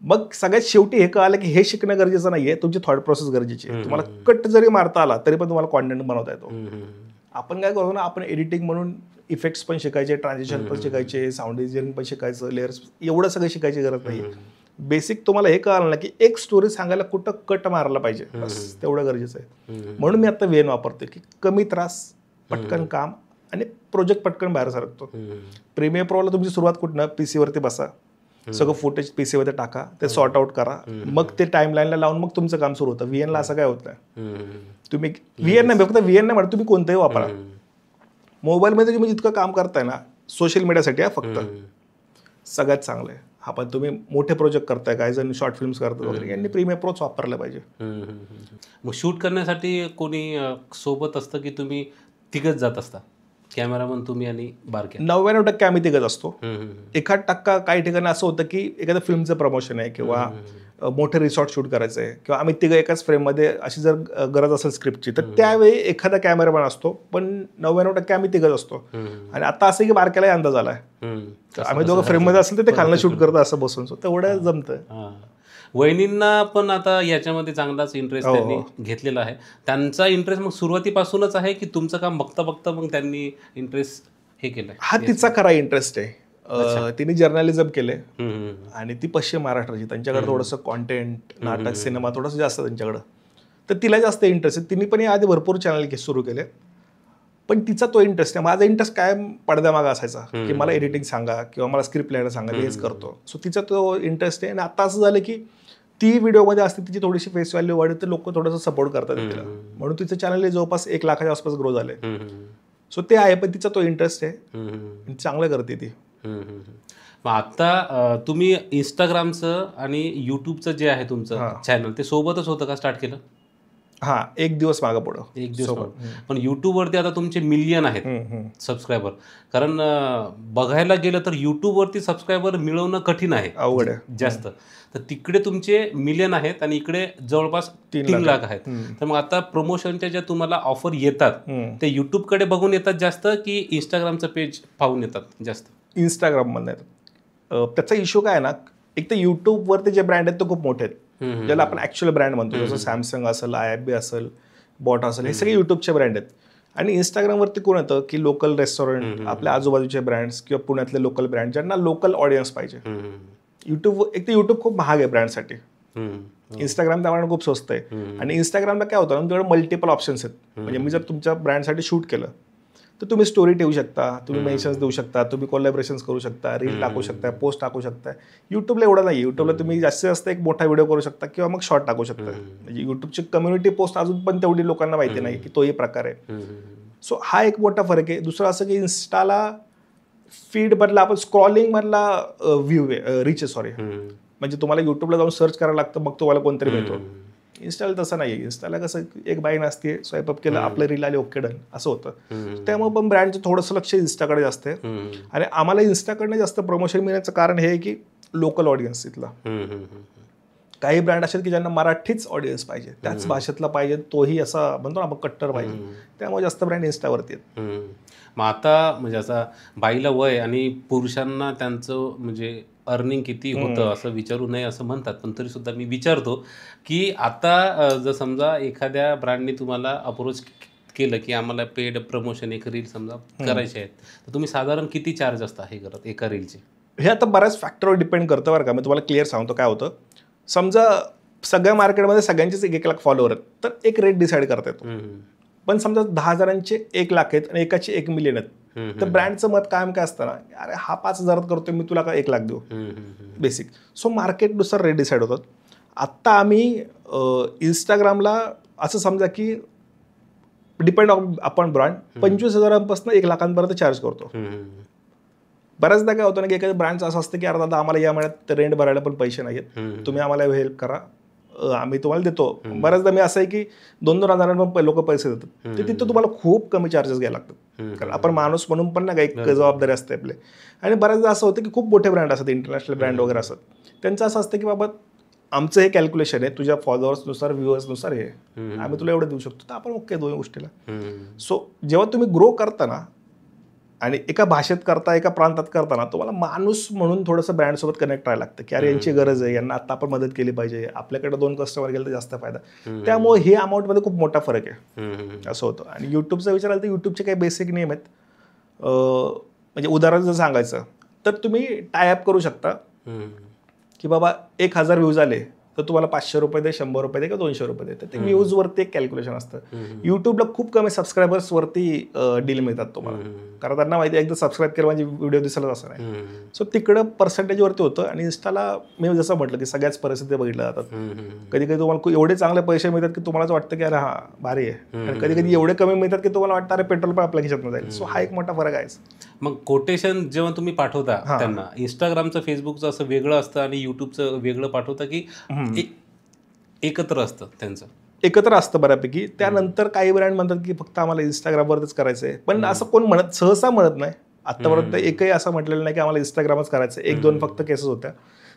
मग सगळ्यात शेवटी हे कळालं की हे शिकणं गरजेचं नाहीये, तुमची थॉट प्रोसेस गरजेची आहे. तुम्हाला कट जरी मारता आला तरी पण तुम्हाला कॉन्टेंट बनवता येतो. आपण काय करतो ना, आपण एडिटिंग म्हणून इफेक्ट्स पण शिकायचे, ट्रान्झिशन पण शिकायचे, साऊंड इंजिनिअरिंग पण शिकायचं, लेअर्स, एवढं सगळं शिकायची गरज नाही. बेसिक तुम्हाला हे कळालं ना की एक स्टोरी सांगायला कुठं कट मारला पाहिजे, बस तेवढं गरजेचं आहे. म्हणून मी आता VN वापरतोय की कमी त्रास, पटकन काम आणि प्रोजेक्ट पटकन बाहेर सरकतो. प्रीमियर प्रोला तुमची सुरुवात कुठनं, PC वरती बसा, सगळं फुटेज PC वरती टाका, ते सॉर्ट आउट करा, मग ते टाइमलाईनला लावून मग तुमचं काम सुरू होतं. VN ला असं काय होत नाही. तुम्ही VN नाही, फक्त VN नाही म्हणत, तुम्ही कोणतंही वापरा. मोबाईलमध्ये तुम्ही जितकं काम करताय ना, सोशल मीडियासाठी फक्त सगळ्यात चांगलं आहे. हा, पण तुम्ही मोठे प्रोजेक्ट करताय, काही जण शॉर्ट फिल्म्स करतात वगैरे, यांनी प्रीमियर प्रोच वापरलं पाहिजे. मग शूट करण्यासाठी कोणी सोबत असतं की तुम्ही तिघच जात असता? कॅमेरामन तुम्ही आणि बारक्या? 99% आम्ही तिघच असतो. 1% काही ठिकाणी असं होतं की एखाद्या फिल्मचं प्रमोशन आहे किंवा मोठे रिसॉर्ट शूट करायचं आहे किंवा आम्ही तिघं एकाच फ्रेममध्ये अशी जर गरज असेल स्क्रिप्टची तर त्यावेळी एखादा कॅमेरामॅन असतो, पण 99% आम्ही तिघच असतो. आणि आता असं की बारक्यालाही अंदाज आलाय, आम्ही दोघं फ्रेममध्ये असेल तर ते खालनं शूट करतो असं बसून, सो तेवढं जमतं. वहिनींना पण आता याच्यामध्ये चांगलाच इंटरेस्ट त्यांनी घेतलेला आहे. त्यांचा इंटरेस्ट मग सुरुवातीपासूनच आहे की तुमचं काम बघता बघता मग त्यांनी इंटरेस्ट हे केलंय? हा तिचा खरा इंटरेस्ट आहे. तिने जर्नलिझम केले आणि ती पश्चिम महाराष्ट्राची, त्यांच्याकडे थोडंसं कॉन्टेंट, नाटक, सिनेमा थोडंसं जास्त त्यांच्याकडं, तर तिला जास्त इंटरेस्ट आहे. तिने पण आधी भरपूर चॅनल सुरू केले, पण तिचा तो इंटरेस्ट आहे. माझा इंटरेस्ट कायम पडद्यामागं असायचा की मला एडिटिंग सांगा किंवा मला स्क्रिप्ट लिहायला सांगा, हेच करतो. सो तिचा तो इंटरेस्ट आहे. आणि आता असं झालं की ती व्हिडिओमध्ये असते, तिची थोडीशी फेस व्हॅल्यू वाढली तर लोक थोडंसं सपोर्ट करतात तिला, म्हणून तिचं चॅनल जवळपास 1 लाखाच्या आसपास ग्रो झाले. सो ते आहे, पण तिचा तो इंटरेस्ट आहे, चांगलं करते ती. मग आता तुम्ही इंस्टाग्रामचं आणि युट्यूबचं जे आहे तुमचं चॅनल, ते सोबतच होतं का स्टार्ट केलं? हा, एक दिवस मागं पुढं. एक दिवस. पण युट्यूबवरती आता तुमचे मिलियन आहेत सबस्क्रायबर. कारण बघायला गेलं तर युट्यूबवरती सबस्क्रायबर मिळवणं कठीण आहे, अवघड आहे जास्त. तर तिकडे तुमचे मिलियन आहेत आणि इकडे जवळपास 3 लाख आहेत. तर मग आता प्रमोशनच्या ज्या तुम्हाला ऑफर येतात ते युट्यूबकडे बघून येतात जास्त की इंस्टाग्रामचं पेज पाहून येतात जास्त? इंस्टाग्राममध्ये येतात. त्याचा इश्यू काय आहे ना, एक तर युट्यूबवरती जे ब्रँड आहेत ते खूप मोठे आहेत, ज्याला आपण ॲक्च्युअल ब्रँड म्हणतो, जसं सॅमसंग असेल, IFB असेल, बॉट असेल, हे सगळे युट्यूबचे ब्रँड आहेत. आणि इंस्टाग्रामवरती कोण येतं की लोकल रेस्टॉरंट, आपल्या आजूबाजूचे ब्रँड्स किंवा पुण्यातले लोकल ब्रँड, ज्यांना लोकल ऑडियन्स पाहिजे. युट्यूब, एक तर युट्यूब खूप महाग आहे ब्रँडसाठी, इंस्टाग्राम त्यामुळे खूप स्वस्त आहे. आणि इंस्टाग्रामला काय होतं ना, तुमच्याकडे मल्टिपल ऑप्शन्स आहेत. म्हणजे मी जर तुमच्या ब्रँडसाठी शूट केलं तर तुम्ही स्टोरी ठेवू शकता, तुम्ही मेन्शन्स देऊ शकता, तुम्ही कोलॅबरेशन्स करू शकता, रील टाकू शकता, पोस्ट टाकू शकता. युट्यूबला एवढं नाही. युट्यूबला तुम्ही जास्तीत जास्त एक मोठा व्हिडिओ करू शकता किंवा मग शॉर्ट टाकू शकता. म्हणजे युट्यूबची कम्युनिटी पोस्ट अजून पण तेवढी लोकांना माहिती नाही की तोही प्रकार आहे. सो हा एक मोठा फरक आहे. दुसरं असं की इन्स्टाला फीडमधला आपण स्क्रॉलिंगमधला व्ह्यू आहे, रिच आहे, सॉरी, म्हणजे तुम्हाला युट्यूबला जाऊन सर्च करायला लागतं, मग तुम्हाला कोणतरी मिळतो. इन्स्टाला तसं नाही आहे. इन्स्टाला कसं एक बाई नसते, स्वाईप केलं, आपलं रील आले, ओके डन, असं होतं. त्यामुळे पण ब्रँडचं थोडंसं लक्ष इन्स्टाकडे जास्त आहे. आणि आम्हाला इन्स्टाकडनं जास्त प्रमोशन मिळण्याचं कारण हे आहे की लोकल ऑडियन्स इथला. काही ब्रँड असेल की ज्यांना मराठीच ऑडियन्स पाहिजे, त्याच भाषेतला पाहिजे, तोही असा म्हणतो ना आपण कट्टर पाहिजे, त्यामुळे जास्त ब्रँड इन्स्टावरती आहेत. मग आता म्हणजे असं बाईला वय आणि पुरुषांना त्यांचं म्हणजे अर्निंग किती होतं असं विचारू नये असं म्हणतात, पण तरी सुद्धा मी विचारतो की आता जर समजा एखाद्या ब्रँडने तुम्हाला अप्रोच केलं की आम्हाला पेड प्रमोशन एक रील समजा करायचे आहेत, तर तुम्ही साधारण किती चार्ज असता हे करत एका रीलचे? हे आता बऱ्याच फॅक्टरवर डिपेंड करतं बरं का. मी तुम्हाला क्लिअर सांगतो काय होतं. समजा सगळ्या मार्केटमध्ये सगळ्यांचेच 1 लाख फॉलोअर आहेत, तर एक रेट डिसाईड करता येतो. पण समजा 10,000चे 1 लाख आहेत आणि एकाचे 1 मिलियन आहेत, तर ब्रँडचं मत कायम काय असतं ना, अरे हा 5,000 करतोय, मी तुला का 1 लाख देऊ, बेसिक. सो मार्केटनुसार रेट डिसाईड होतात. आत्ता आम्ही इंस्टाग्रामला असं समजा की डिपेंड आपण ब्रँड 25,000पासून 1 लाखांपर्यंत चार्ज करतो. बऱ्याचदा काय होतं ना की एखाद्या ब्रँडचं असं असतं की अरे दादा आम्हाला या महिन्यात रेंट भरायला पण पैसे नाही आहेत, तुम्ही आम्हाला हेल्प करा, आम्ही तुम्हाला देतो. बऱ्याचदा मी असं आहे की 2-2 हजारांना पण लोक पैसे देतात, ते तिथं तुम्हाला खूप कमी चार्जेस घ्यायला लागतात, कारण आपण माणूस म्हणून पण ना एक जबाबदारी असते आपली. आणि बऱ्याचदा असं होतं की खूप मोठे ब्रँड असतात, इंटरनॅशनल ब्रँड वगैरे असतात, त्यांचं असं असतं की बाबा आमचं हे कॅल्क्युलेशन आहे, तुझ्या फॉलोअर्सनुसार, व्ह्युअर्सनुसार हे आम्ही तुला एवढं देऊ शकतो, तर आपण ओके दोन गोष्टीला. सो जेव्हा तुम्ही ग्रो करता ना आणि एका भाषेत करता, एका प्रांतात करताना, तुम्हाला माणूस म्हणून थोडंसं ब्रँडसोबत कनेक्ट राहायला लागतं की अरे यांची गरज आहे, यांना आता आपण मदत केली पाहिजे, आपल्याकडे 2 कस्टमर गेले तर जास्त फायदा. त्यामुळे हे अमाऊंटमध्ये खूप मोठा फरक आहे, असं होतं. आणि युट्यूबचा विचार आला तर युट्यूबचे काही बेसिक नियम आहेत. म्हणजे उदाहरण जर सांगायचं तर तुम्ही टायअप करू शकता की बाबा 1,000 व्ह्यूज आले तर तुम्हाला 500 रुपये दे, 100 रुपये दे किंवा 200 रुपये दे, तर ते व्ह्यूजवरती एक कॅल्क्युलेशन असतं. युट्यूबला खूप कमी सबस्क्रायबर्सवरती डील मिळतात तुम्हाला, कारण त्यांना माहिती आहे एकदा सबस्क्राईब केलं म्हणजे व्हिडिओ दिसलाच असं नाही. सो तिकडं पर्सेंटेजवरती होतं. आणि इंस्टाला मी जसं म्हटलं की सगळ्याच परिस्थिती बघितल्या जातात. कधी कधी तुम्हाला एवढे चांगले पैसे मिळतात की तुम्हाला वाटतं की अरे हा भारी आहे, आणि कधी कधी एवढे कमी मिळतात की तुम्हाला वाटतं अरे पेट्रोल पण आपल्या खिशातनं जाईल. सो हा एक मोठा फरक आहे. मग कोटेशन जेव्हा तुम्ही पाठवता त्यांना, इंस्टाग्रामचं, फेसबुकचं असं वेगळं असतं आणि युट्यूबचं वेगळं पाठवता की एकत्र असतं? त्यांचं एकत्र असतं बऱ्यापैकी. त्यानंतर काही ब्रँड म्हणतात की फक्त आम्हाला इंस्टाग्रामवरच करायचं आहे, पण असं कोण सहसा म्हणत नाही. आतापर्यंत एकही असं म्हटलेलं नाही की आम्हाला इंस्टाग्रामच करायचं. 1-2 फक्त केसेस होत्या,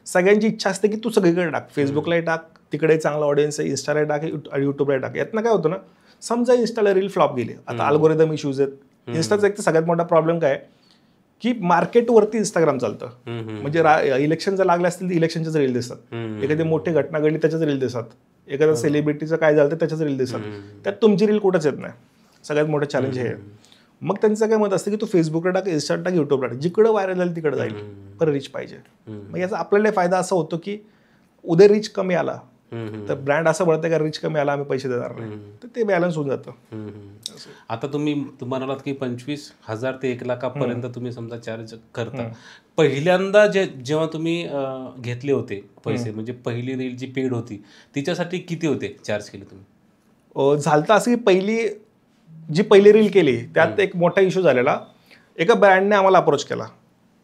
सगळ्यांची इच्छा असते की तू सगळीकडे टाक, फेसबुकलाही टाक, तिकडे चांगला ऑडियन्स आहे, इन्स्टाला टाक आणि युट्यूबला टाक. यातनं काय होतं ना, समजा इन्स्टाला रील फ्लॉप गेली, आता अल्गोरिदम इश्यूज आहेत. इन्स्टाचा एक तर सगळ्यात मोठा प्रॉब्लेम काय की मार्केटवरती इंस्टाग्राम चालतं. म्हणजे इलेक्शन जर लागले असतील तर इलेक्शनच्याच रील दिसतात, एखादी मोठी घटना घडली त्याच्याच रील दिसतात, एखाद्या सेलिब्रिटीचं काय झालं तर त्याच्याच रील दिसतात. त्यात तुमची रील कुठंच येत नाही. सगळ्यात मोठं चॅलेंज हे आहे. मग त्यांचं काय मत असतं की तू फेसबुकला टाक, इन्स्टाला टाक, युट्यूबला टाक, जिकडं व्हायरल झालं तिकडे जाईल, पण रिच पाहिजे. मग याचा आपल्याला फायदा असा होतो की उद्या रिच कमी आला तर ब्रँड असं म्हणतं का रिच कमी आला आम्ही पैसे देणार नाही, तर ते बॅलन्स होऊन जातं. आता तुम्ही म्हणालात की 25,000 ते 1,00,000 पर्यंत तुम्ही समजा चार्ज करता. पहिल्यांदा जेव्हा तुम्ही घेतले होते पैसे, म्हणजे पहिली रील जी पेड होती तिच्यासाठी किती होते चार्ज केले तुम्ही? झालं असं की पहिली रील केली त्यात एक मोठा इश्यू झालेला. एका ब्रँडने आम्हाला अप्रोच केला,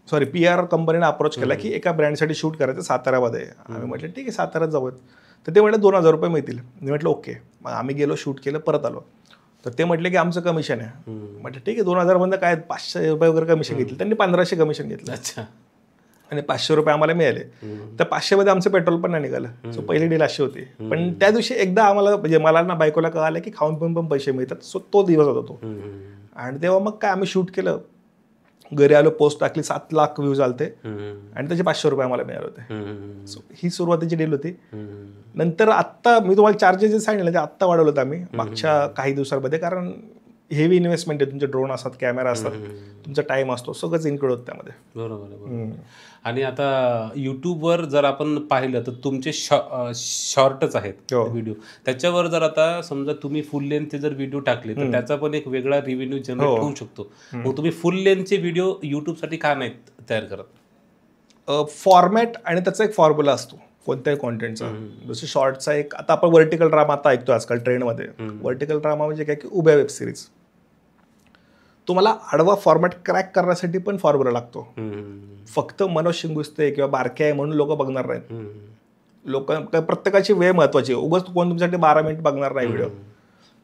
PR कंपनीने अप्रोच केला की एका ब्रँडसाठी शूट करायचं साताऱ्यामध्ये. आम्ही म्हटलं ठीक आहे साताऱ्यात जाऊयात. तर ते म्हटलं 2,000 रुपये मिळतील. मी म्हटलं ओके. मग आम्ही गेलो, शूट केलं, परत आलो. तर ते म्हटले की आमचं कमिशन आहे. म्हटलं ठीक आहे 2,000 बंद काय 500 रुपये वगैरे कमिशन घेतलं. त्यांनी 1,500 कमिशन घेतलं. अच्छा. आणि 500 रुपये आम्हाला मिळाले. तर 500 मध्ये आमचं पेट्रोल पण नाही निघालं. सो पहिली डील अशी होती. पण त्या दिवशी एकदा आम्हाला म्हणजे मला ना बायकोला कळालं की खाऊन पिऊन पण पैसे मिळतात. सो तो दिवस होता तो. आणि तेव्हा मग काय आम्ही शूट केलं, घरी आलो, पोस्ट टाकली, 7 लाख व्ह्यूज आलते आणि त्याचे 500 रुपये आम्हाला मिळाले होते. सो ही सुरुवातीची डील होती. नंतर आत्ता मी तुम्हाला चार्जेस जे सांगितलं ते आत्ता वाढवलं होतं आम्ही मागच्या काही दिवसांमध्ये, कारण हेवी इन्व्हेस्टमेंट आहे. तुमचे ड्रोन असतात, कॅमेरा असतात, तुमचा टाइम असतो, सगळंच इन्क्लूड होतं त्यामध्ये. बरोबर. आणि आता यूट्यूबवर जर आपण पाहिलं तर तुमचे शॉर्टच आहेत व्हिडिओ. त्याच्यावर जर आता समजा तुम्ही फुल लेंथचे जर व्हिडिओ टाकले तर त्याचा पण एक वेगळा रिव्हेन्यू जनरेट होऊ शकतो. मग तुम्ही फुल लेंथचे व्हिडिओ युट्यूबसाठी का नाही तयार करत? फॉर्मॅट आणि त्याचा एक फॉर्म्युला असतो कोणत्याही कॉन्टेंटचा. जसं शॉर्टचा एक, आता आपण व्हर्टिकल ड्रामा आता ऐकतो आजकाल ट्रेंडमध्ये. व्हर्टिकल ड्रामा म्हणजे काय की उभ्या वेब सिरीज. तुम्हाला आडवा फॉर्मॅट क्रॅक करण्यासाठी पण फॉर्म्युला लागतो. फक्त मनोज शिंगुस्ते किंवा बारके आहे म्हणून लोक बघणार नाहीत. लोक प्रत्येकाची वेळ महत्वाची आहे. उगाच कोण तुमच्यासाठी 12 मिनिट बघणार नाही व्हिडिओ.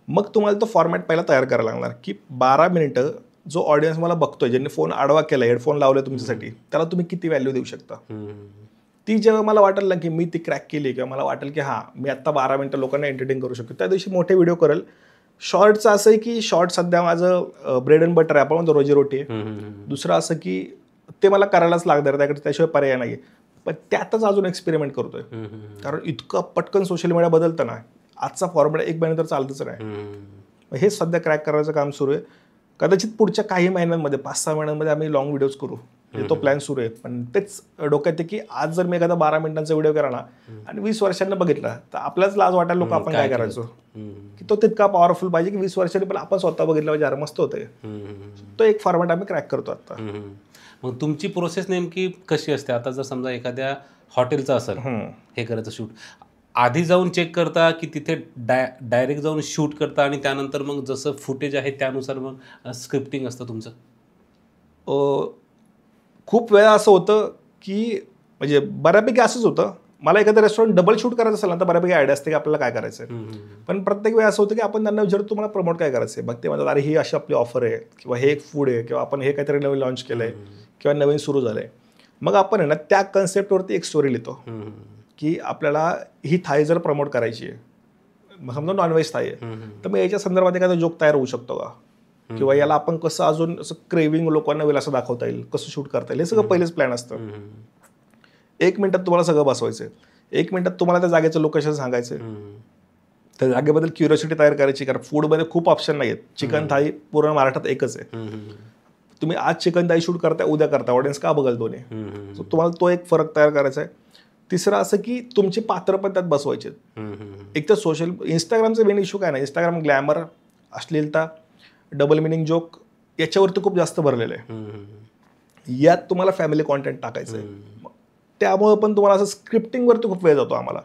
मग तुम्हाला तो फॉर्मॅट पहिला तयार करायला लागणार की 12 मिनिटं जो ऑडियन्स मला बघतोय, ज्यांनी फोन आडवा केला, हेडफोन लावले तुमच्यासाठी, त्याला तुम्ही किती व्हॅल्यू देऊ शकता. ती जेव्हा मला वाटेल ना की मी ती क्रॅक केली किंवा मला वाटेल की हां मी आत्ता 12 मिनिटं लोकांना एंटरटेन करू शकतो, त्या दिवशी मोठे व्हिडिओ करेल. शॉर्टचं असं आहे की शॉर्ट सध्या माझं ब्रेड अँड बटर आहे, आपण म्हणतो रोजीरोटी आहे. दुसरं असं की ते मला करायलाच लागणार, त्याकडे त्याशिवाय पर्याय नाही. पण त्यातच अजून एक्सपेरिमेंट करतोय, कारण इतकं पटकन सोशल मीडिया बदलतं ना. आजचा फॉर्मॅट 1 महिना तर चालतच नाही. हे सध्या क्रॅक करायचं काम सुरू आहे. कदाचित पुढच्या काही महिन्यांमध्ये 5-6 महिन्यांमध्ये आम्ही लॉंग व्हिडिओज करू, तो प्लॅन सुरू आहे. पण तेच डोक्यात आहे की आज जर मी एखादा 12 मिनिटांचा व्हिडिओ केला ना आणि 20 वर्षांना बघितला तर आपल्याच लाज वाटायला लोक आपण काय करायचो, की तो तितका पॉवरफुल पाहिजे की 20 वर्षांनी पण आपण स्वतः बघितलं पाहिजे, अरे मस्त होतंय. तो एक फॉर्मॅट आम्ही क्रॅक करतो आता. मग तुमची प्रोसेस नेमकी कशी असते? आता जर समजा एखाद्या हॉटेलचं असेल हे करायचं शूट, आधी जाऊन चेक करता की तिथे डायरेक्ट जाऊन शूट करता आणि त्यानंतर मग जसं फुटेज आहे त्यानुसार मग स्क्रिप्टिंग असतं तुमचं? खूप वेळा असं होतं की म्हणजे बऱ्यापैकी असंच होतं. मला एखादं रेस्टॉरंट डबल शूट करायचं असेल ना तर बऱ्यापैकी आयडिया असते की आपल्याला काय करायचं आहे. पण प्रत्येक वेळा असं होतं की आपण त्यांना विचारतो तुम्हाला प्रमोट काय करायचं आहे. मग ते म्हणतात अरे ही अशी आपली ऑफर आहे किंवा हे एक फूड आहे किंवा आपण हे काहीतरी नवीन लॉन्च केलं आहे किंवा नवीन सुरू झालं आहे. मग आपण आहे ना त्या कन्सेप्टवरती एक स्टोरी लिहितो की आपल्याला ही थाळी जर प्रमोट करायची आहे, मग समजा नॉनव्हेज थाळी आहे, तर मग याच्या संदर्भात एखादा जोक तयार होऊ शकतो का, किंवा याला आपण कसं अजून असं क्रेविंग लोकांना वेळ असं दाखवता येईल, कसं शूट करता येईल, हे सगळं पहिलेच प्लॅन असतं. 1 मिनिटात तुम्हाला सगळं बसवायचं, 1 मिनिटात तुम्हाला त्या जागेचं लोकेशन सांगायचं, त्या जागेबद्दल क्युरिओसिटी तयार करायची, कारण फूडमध्ये खूप ऑप्शन नाही आहेत. चिकन थाळी पूर्ण महाराष्ट्रात एकच आहे. तुम्ही आज चिकन थाळी शूट करताय, उद्या करता, ऑडियन्स का बघाल दोन्ही. सो तुम्हाला तो एक फरक तयार करायचा आहे. तिसरं असं की तुमचे पात्र पण त्यात बसवायचे. एक तर सोशल इंस्टाग्रामचं मेन इश्यू काय नाही, इंस्टाग्राम ग्लॅमर, अश्लीलता, डबल मिनिंग जोक याच्यावरती खूप जास्त भरलेलं आहे. यात तुम्हाला फॅमिली कॉन्टेंट टाकायचं आहे. त्यामुळे पण तुम्हाला असं स्क्रिप्टिंगवरती खूप वेळ जातो आम्हाला.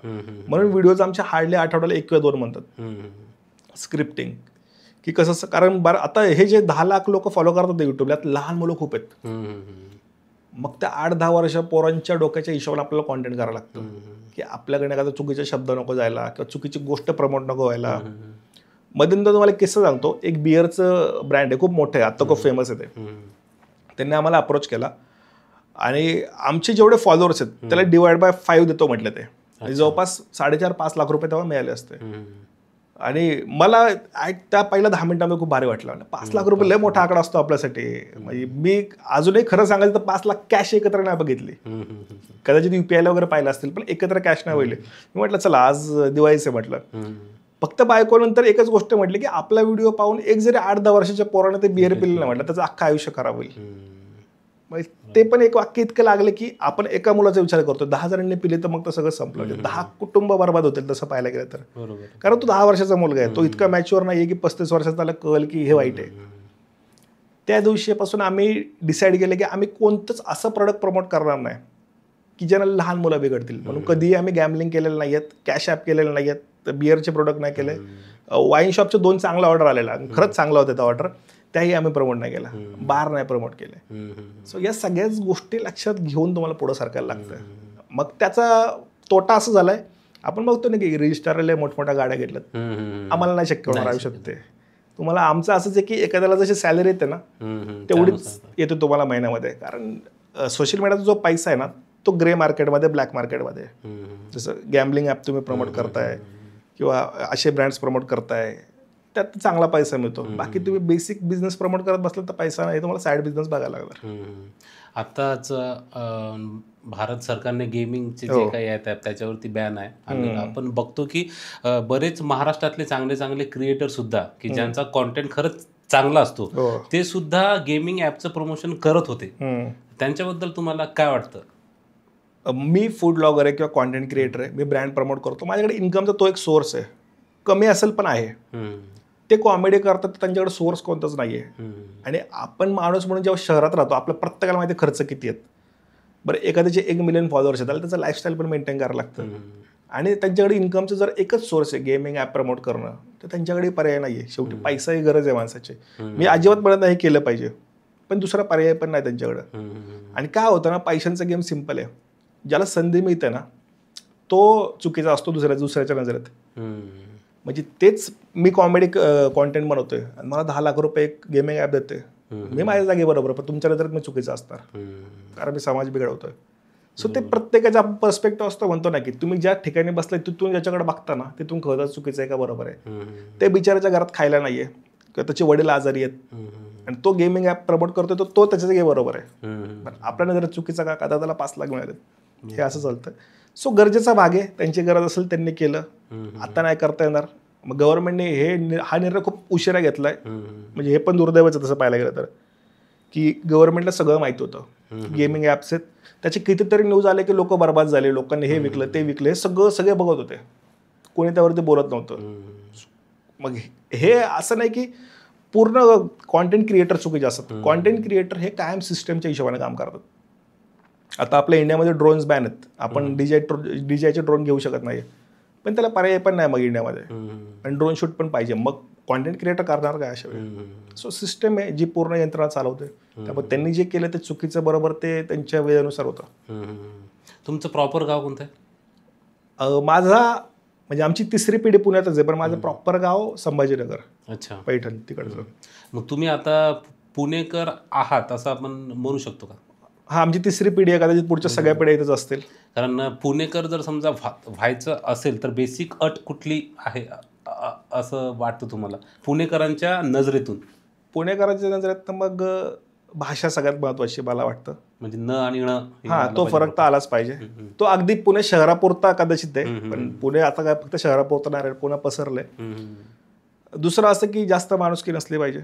म्हणून व्हिडिओज आमच्या हार्डली आठवड्याला 1 किंवा 2 म्हणतात स्क्रिप्टिंग, की कसं, कारण आता हे जे 10 लाख लोक फॉलो करतात युट्यूबला, लहान मुलं खूप आहेत. मग त्या 8-10 वर्ष पोरांच्या डोक्याच्या हिशोबाने आपल्याला कॉन्टेंट करावं लागतं, की आपल्याकडे एखादा चुकीचे शब्द नको जायला किंवा चुकीची गोष्ट प्रमोट नको व्हायला. मध्यंतर तुम्हाला किस्सा सांगतो, एक बिअरचं ब्रँड आहे, खूप मोठं आहे, आता खूप फेमस आहे ते. त्यांनी आम्हाला अप्रोच केला. आणि आमचे जेवढे फॉलोअर्स आहेत त्याला डिवाइड बाय 5 देतो म्हटलं ते, म्हणजे जवळपास 4.5-5 लाख रुपये तेव्हा मिळाले असते. आणि मला त्या पहिल्या 10 मिनिटांमध्ये खूप भारी वाटलं. 5 लाख रुपये लय मोठा आकडा असतो आपल्यासाठी. म्हणजे मी अजूनही खरं सांगायचं तर 5 लाख कॅश एकत्र नाही बघितली, कदाचित UPI ला वगैरे पाहिलं असतील, पण एकत्र कॅश नाही बघितले. मी म्हटलं चला आज दिवाळीच आहे म्हटलं. फक्त बायकोनंतर एकच गोष्ट म्हटली की आपला व्हिडिओ पाहून एक जरी 8-10 वर्षाच्या पोराने ते बिअर पिलं नाही म्हटलं त्याचं अख्खं आयुष्य खराब होईल. ते पण एक वाक्य इतकं लागलं की आपण एका मुलाचा विचार करतो, 10 जणांनी पिले तर मग तर सगळं संपलं. 10 कुटुंब बर्बाद होतील तसं पाहायला गेलं तर. कारण तो 10 वर्षाचा मुलगा आहे, तो इतका मॅच्युअर नाहीये की 35 वर्षाचा त्याला कळेल की हे वाईट आहे. त्या दिवशीपासून आम्ही डिसाईड केलं की आम्ही कोणतंच असं प्रोडक्ट प्रमोट करणार नाही की ज्यांना लहान मुलं बिघडतील. म्हणून कधीही आम्ही गॅमलिंग केलेलं नाही आहेत, कॅश ॲप केलेलं नाही आहेत, बिअरचे प्रोडक्ट नाही केले. वाईन शॉपचे 2 चांगला ऑर्डर आलेला, खरंच चांगला होता त्या ऑर्डर, त्याही आम्ही प्रमोट नाही केला. बार नाही प्रमोट केले. सो या सगळ्याच गोष्टी लक्षात घेऊन तुम्हाला पुढं सरकायला लागतं. मग त्याचा तोटा असं झालाय, आपण बघतो ना की रजिस्ट्रारला मोठमोठ्या गाड्या घेतल्यात, आम्हाला नाही शक्य होणार आयुष्यात ते. तुम्हाला आमचं असंच आहे की एखाद्याला जशी सॅलरी येते ना तेवढीच येते तुम्हाला महिन्यामध्ये. कारण सोशल मीडियाचा जो पैसा आहे ना तो ग्रे मार्केटमध्ये, ब्लॅक मार्केटमध्ये. जसं गॅम्बलिंग ॲप तुम्ही प्रमोट करताय किंवा असे ब्रँड्स प्रमोट करताय, त्यात चांगला पैसा मिळतो. बाकी तुम्ही बेसिक बिझनेस प्रमोट करत बसला तर पैसा नाही, तुम्हाला साईड बिझनेस बघायला लागणार. आताच भारत सरकारने गेमिंगचे जे काही आहेत त्याच्यावरती बॅन आहे. आणि आपण बघतो की बरेच महाराष्ट्रातले चांगले चांगले क्रिएटर सुद्धा की ज्यांचा कॉन्टेंट खरंच चांगला असतो ते सुद्धा गेमिंग ॲपचं प्रमोशन करत होते. त्यांच्याबद्दल तुम्हाला काय वाटतं? मी फूड ब्लॉगर आहे किंवा कॉन्टेंट क्रिएटर आहे, मी ब्रँड प्रमोट करतो, माझ्याकडे इन्कमचा तो एक सोर्स आहे. कमी असेल पण आहे. ते कॉमेडी करतात, त्यांच्याकडे सोर्स कोणताच नाही आहे. आणि आपण माणूस म्हणून जेव्हा शहरात राहतो आपल्या प्रत्येकाला माहिती खर्च किती आहेत. बरं, एखाद्याचे 1 मिलियन फॉलोअर्स आहेत, त्याला त्याचं लाईफस्टाईल पण मेंटेन करावं लागतं. आणि त्यांच्याकडे इन्कमचं जर एकच सोर्स आहे गेमिंग ॲप प्रमोट करणं, तर त्यांच्याकडे पर्याय नाही आहे. शेवटी पैसा ही गरज आहे माणसाची. मी अजिबात म्हणत नाही केलं पाहिजे, पण दुसरा पर्याय पण नाही त्यांच्याकडं. आणि काय होतं ना, पैशांचा गेम सिम्पल आहे. ज्याला संधी मिळते ना तो चुकीचा असतो दुसऱ्याच्या नजरेत. म्हणजे तेच मी कॉमेडी कॉन्टेंट बनवतोय आणि मला 10 लाख रुपये एक गेमिंग ॲप देते, मी माझ्या जागी बरोबर, पण तुमच्या नजरेत मी चुकीचं असणार कारण मी समाज बिघडवतोय. सो ते प्रत्येकाचा पर्स्पेक्टिव्ह असतो. म्हणतो ना की तुम्ही ज्या ठिकाणी बसलाय तिथून ज्याच्याकडे बघता ना तिथून खरंच चुकीचं आहे का बरोबर आहे. ते बिचाराच्या घरात खायला नाहीये किंवा त्याचे वडील आजारी आहेत आणि तो गेमिंग ॲप प्रमोट करतोय तर तो त्याच्या जागी बरोबर आहे. पण आपल्या नजरेत चुकीचा का त्याला 5 लाख मिळाले, हे असं चालतं. सो गरजेचा भाग आहे, त्यांची गरज असेल त्यांनी केलं, आता नाही करता येणार. मग गव्हर्नमेंटने हा निर्णय खूप उशिरा घेतलाय. म्हणजे हे पण दुर्दैवच तसं पाहायला गेलं तर, की गव्हर्नमेंटला सगळं माहिती होतं गेमिंग ॲप्स आहेत. त्याचे कितीतरी न्यूज आले की लोक बर्बाद झाले, लोकांनी हे विकलं ते विकलं, हे सगळे बघत होते, कोणी त्यावरती बोलत नव्हतं. मग हे असं नाही की पूर्ण कॉन्टेंट क्रिएटर चुकीचे असतात. कॉन्टेंट क्रिएटर हे कायम सिस्टमच्या हिशोबाने काम करतात. आता आपल्या इंडियामध्ये ड्रोन्स बॅन आहेत, आपण DJI ड्रोन घेऊ शकत नाही, पण त्याला पर्याय पण नाही मग इंडियामध्ये. आणि ड्रोन शूट पण पाहिजे, मग कॉन्टेंट क्रिएटर करणार काय अशा वेळी. सो सिस्टम आहे जी पूर्ण यंत्रणा चालवते. त्यामुळे त्यांनी जे केलं ते चुकीचं बरोबर ते त्यांच्या वेळेनुसार होतं. तुमचं प्रॉपर गाव कोणतं आहे? माझा म्हणजे आमची 3री पिढी पुण्यातच आहे, पण माझं प्रॉपर गाव संभाजीनगर. अच्छा, पैठण तिकडचं. मग तुम्ही आता पुणेकर आहात असं आपण म्हणू शकतो का? हा, आमची 3री पिढी आहे, कदाचित पुढच्या सगळ्या पिढ्या इथंच असतील. कारण पुणेकर जर समजा व्हायचं असेल तर बेसिक अट कुठली आहे असं वाटतं तुम्हाला पुणेकरांच्या नजरेतून? पुणेकरांच्या नजरेत तर मग भाषा सगळ्यात महत्वाची मला वाटतं. म्हणजे न आणि ण, हा, तो फरक तर आलाच पाहिजे. तो अगदी पुणे शहरापुरता कदाचित आहे, पण पुणे आता काय फक्त शहरापुरतं नाही, पुणे पसरलंय. दुसरं असं की जास्त माणुसकी नसली पाहिजे.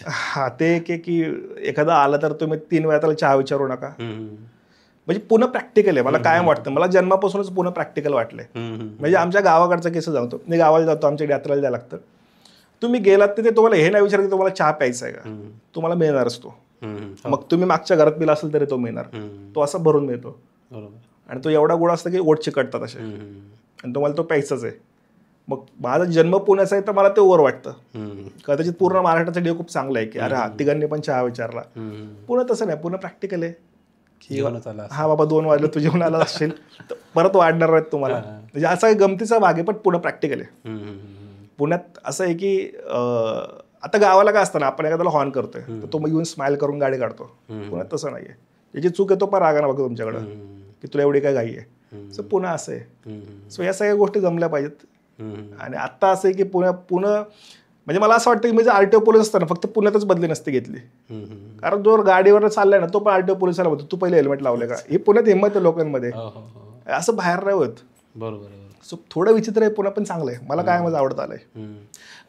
हा, ते एक की एखादा आला तर तुम्ही 3 वेळा त्याला चहा विचारू नका. म्हणजे पुन्हा प्रॅक्टिकल आहे, मला कायम वाटतं. मला जन्मापासूनच पुन्हा प्रॅक्टिकल वाटलंय. म्हणजे आमच्या गावाकडचा केस सांगतो, मी गावाला जातो, आमच्या यात्रेला द्यायला लागतं. तुम्ही गेलात ते तुम्हाला हे नाही विचार की तुम्हाला चहा प्यायचा आहे का, तुम्हाला मिळणारच तो. मग तुम्ही मागच्या घरात पिला असेल तरी तो मिळणार, तो असा भरून मिळतो. आणि तो एवढा गोड असतं की ओठ चिकटतात असे, आणि तुम्हाला तो प्यायचाच आहे. मग माझा जन्म पुण्याचा आहे तर मला ते ओव्हर वाटतं. कदाचित पूर्ण महाराष्ट्राचा डे खूप चांगला आहे की अरे हा, तिघांनी पण चहा विचारला. पुणे तसं नाही, पुणे प्रॅक्टिकल आहे की हा बाबा 2 वाजले तू जेवण आला असेल तर परत वाढणार आहेत तुम्हाला. म्हणजे असा गमतीचा भाग आहे, पण पुणे प्रॅक्टिकल आहे. पुण्यात असं आहे की आता गावाला काय असतं ना, आपण एखाद्याला हॉर्न करतोय तर तो मग येऊन स्माइल करून गाडी काढतो. पुण्यात तसं नाहीये. याची चूक आहे तो पण रागाने बघतो तुमच्याकडं की तुला एवढी काय घाई आहे. सो पुणे असं आहे. सो या सगळ्या गोष्टी जमल्या पाहिजेत. आणि आत्ता असं आहे की पुणे म्हणजे मला असं वाटतं की म्हणजे आरटीओ पोलीस असताना फक्त पुण्यातच बदली नसते घेतली. कारण जो गाडीवर चाललाय ना तो पण आरटीओ पोलिसाला म्हणतो तू पहिले हेल्मेट लावले का. ही पुण्यात हिंमत आहे लोकांमध्ये, असं बाहेर नाही होत. बरोबर. सो थोडं विचित्र आहे पुन्हा, पण चांगलं आहे. मला काय माझं आवडत आलंय.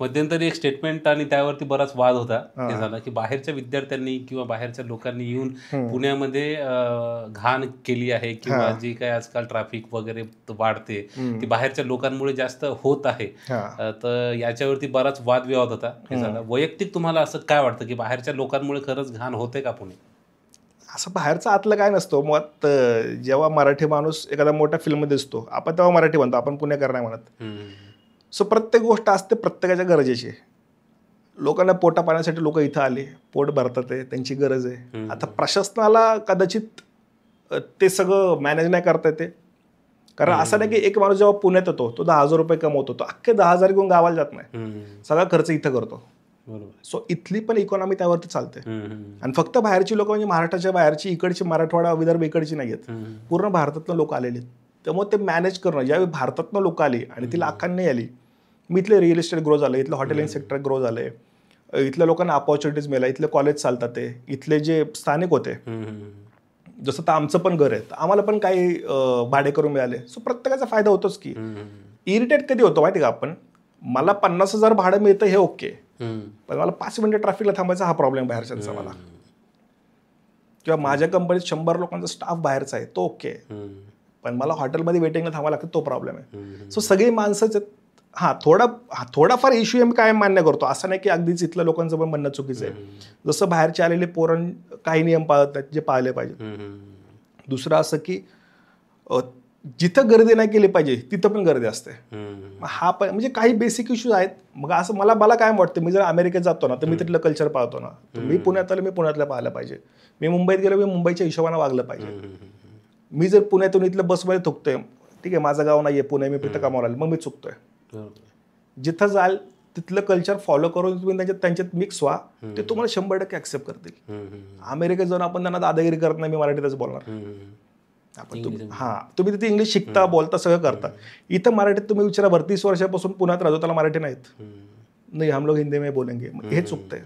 मध्यंतरी एक स्टेटमेंट आणि त्यावरती बराच वाद होता. हे झाला की बाहेरच्या विद्यार्थ्यांनी किंवा बाहेरच्या लोकांनी येऊन पुण्यामध्ये घाण केली आहे किंवा जी काय आजकाल ट्रॅफिक वगैरे वाढते ती बाहेरच्या लोकांमुळे जास्त होत आहे. तर याच्यावरती बराच वादविवाद होता. हे झाला. वैयक्तिक तुम्हाला असं काय वाटतं की बाहेरच्या लोकांमुळे खरंच घाण होते का पुणे? असं बाहेरचं आतलं काय नसतं. मग जेव्हा मराठी माणूस एखाद्या मोठ्या फिल्ममध्ये दिसतो आपण तेव्हा मराठी म्हणतो, आपण पुणेकर नाही म्हणत. सो प्रत्येक गोष्ट असते प्रत्येकाच्या गरजेची. लोकांना पोटा पाण्यासाठी लोक इथं आले, पोट भरतात आहे, त्यांची गरज आहे. आता प्रशासनाला कदाचित ते सगळं मॅनेज नाही करता येते. कारण असं नाही की एक माणूस जेव्हा पुण्यात येतो तो 10,000 रुपये कमवतो, तो अख्खे 10,000 घेऊन गावाला जात नाही, सगळा खर्च इथं करतो. सो इथली पण इकॉनॉमी त्यावरती चालते. आणि फक्त बाहेरची लोक म्हणजे महाराष्ट्राच्या बाहेरची, इकडची मराठवाडा विदर्भ इकडची नाही आहेत, पूर्ण भारतातनं लोक आलेली. त्यामुळे ते मॅनेज करणं, ज्यावेळी भारतातनं लोक आली आणि ती लाखांनी नाही आली, मी इथले रिअल इस्टेट ग्रो झालं, इथलं हॉटेलिंग सेक्टर ग्रो झालंय, इथल्या लोकांना अपॉर्च्युनिटीज मिळाल्या, इथले कॉलेज चालतात, ते इथले जे स्थानिक होते, जसं तर आमचं पण घर आहे, तर आम्हाला पण काही भाडे करून मिळाले. सो प्रत्येकाचा फायदा होतोच की. इरिटेट कधी होतो माहिती का आपण, मला 50,000 भाडं मिळतं हे ओके, पण मला 5 मिनिटं ट्रॅफिकला थांबायचा हा प्रॉब्लेम बाहेरच्यांचा मला. किंवा माझ्या कंपनीत 100 लोकांचा स्टाफ बाहेरचा आहे तो ओके, पण मला हॉटेलमध्ये वेटिंगला थांबायला लागतं तो प्रॉब्लेम आहे. सो सगळी माणसंच आहेत. थोडाफार इश्यू मी काय मान्य करतो, असं नाही की अगदीच इथल्या लोकांचं पण म्हणणं चुकीचं आहे. जसं बाहेरचे आलेले पोरण काही नियम पाळत नाहीत जे पाळले पाहिजे. दुसरं असं की जिथं गर्दी नाही केली पाहिजे तिथं पण गर्दी असते. हा पण म्हणजे काही बेसिक इश्यूज आहेत. मग असं मला काय वाटतं, मी जर अमेरिकेत जातो ना तर मी तिथलं कल्चर पाळतो ना, तर मी पुण्यात आलं मी पुण्यातलं पाहायला पाहिजे. मी मुंबईत गेलो मी मुंबईच्या हिशोबाने वागलं पाहिजे. मी जर पुण्यातून इथलं बसमध्ये थुकतोय, ठीक आहे माझं गाव नाहीये पुणे, मी तिथं कामावर आलं, मग मी चुकतोय. जिथं जाल तिथलं कल्चर फॉलो करून तुम्ही त्यांच्यात मिक्स व्हा, ते तुम्हाला 100% ऍक्सेप्ट करतील. अमेरिकेत जाऊन आपण त्यांना दादागिरी करत नाही, मी मराठीतच बोलणार. तुम्ही तिथे इंग्लिश शिकता बोलता सगळं करता. इथं मराठीत तुम्ही विचारा 30 वर्षापासून पुण्यात राहतो त्याला मराठी नाहीत, नाही हम लोग हिंदी में बोलेंगे, हे चुकतंय.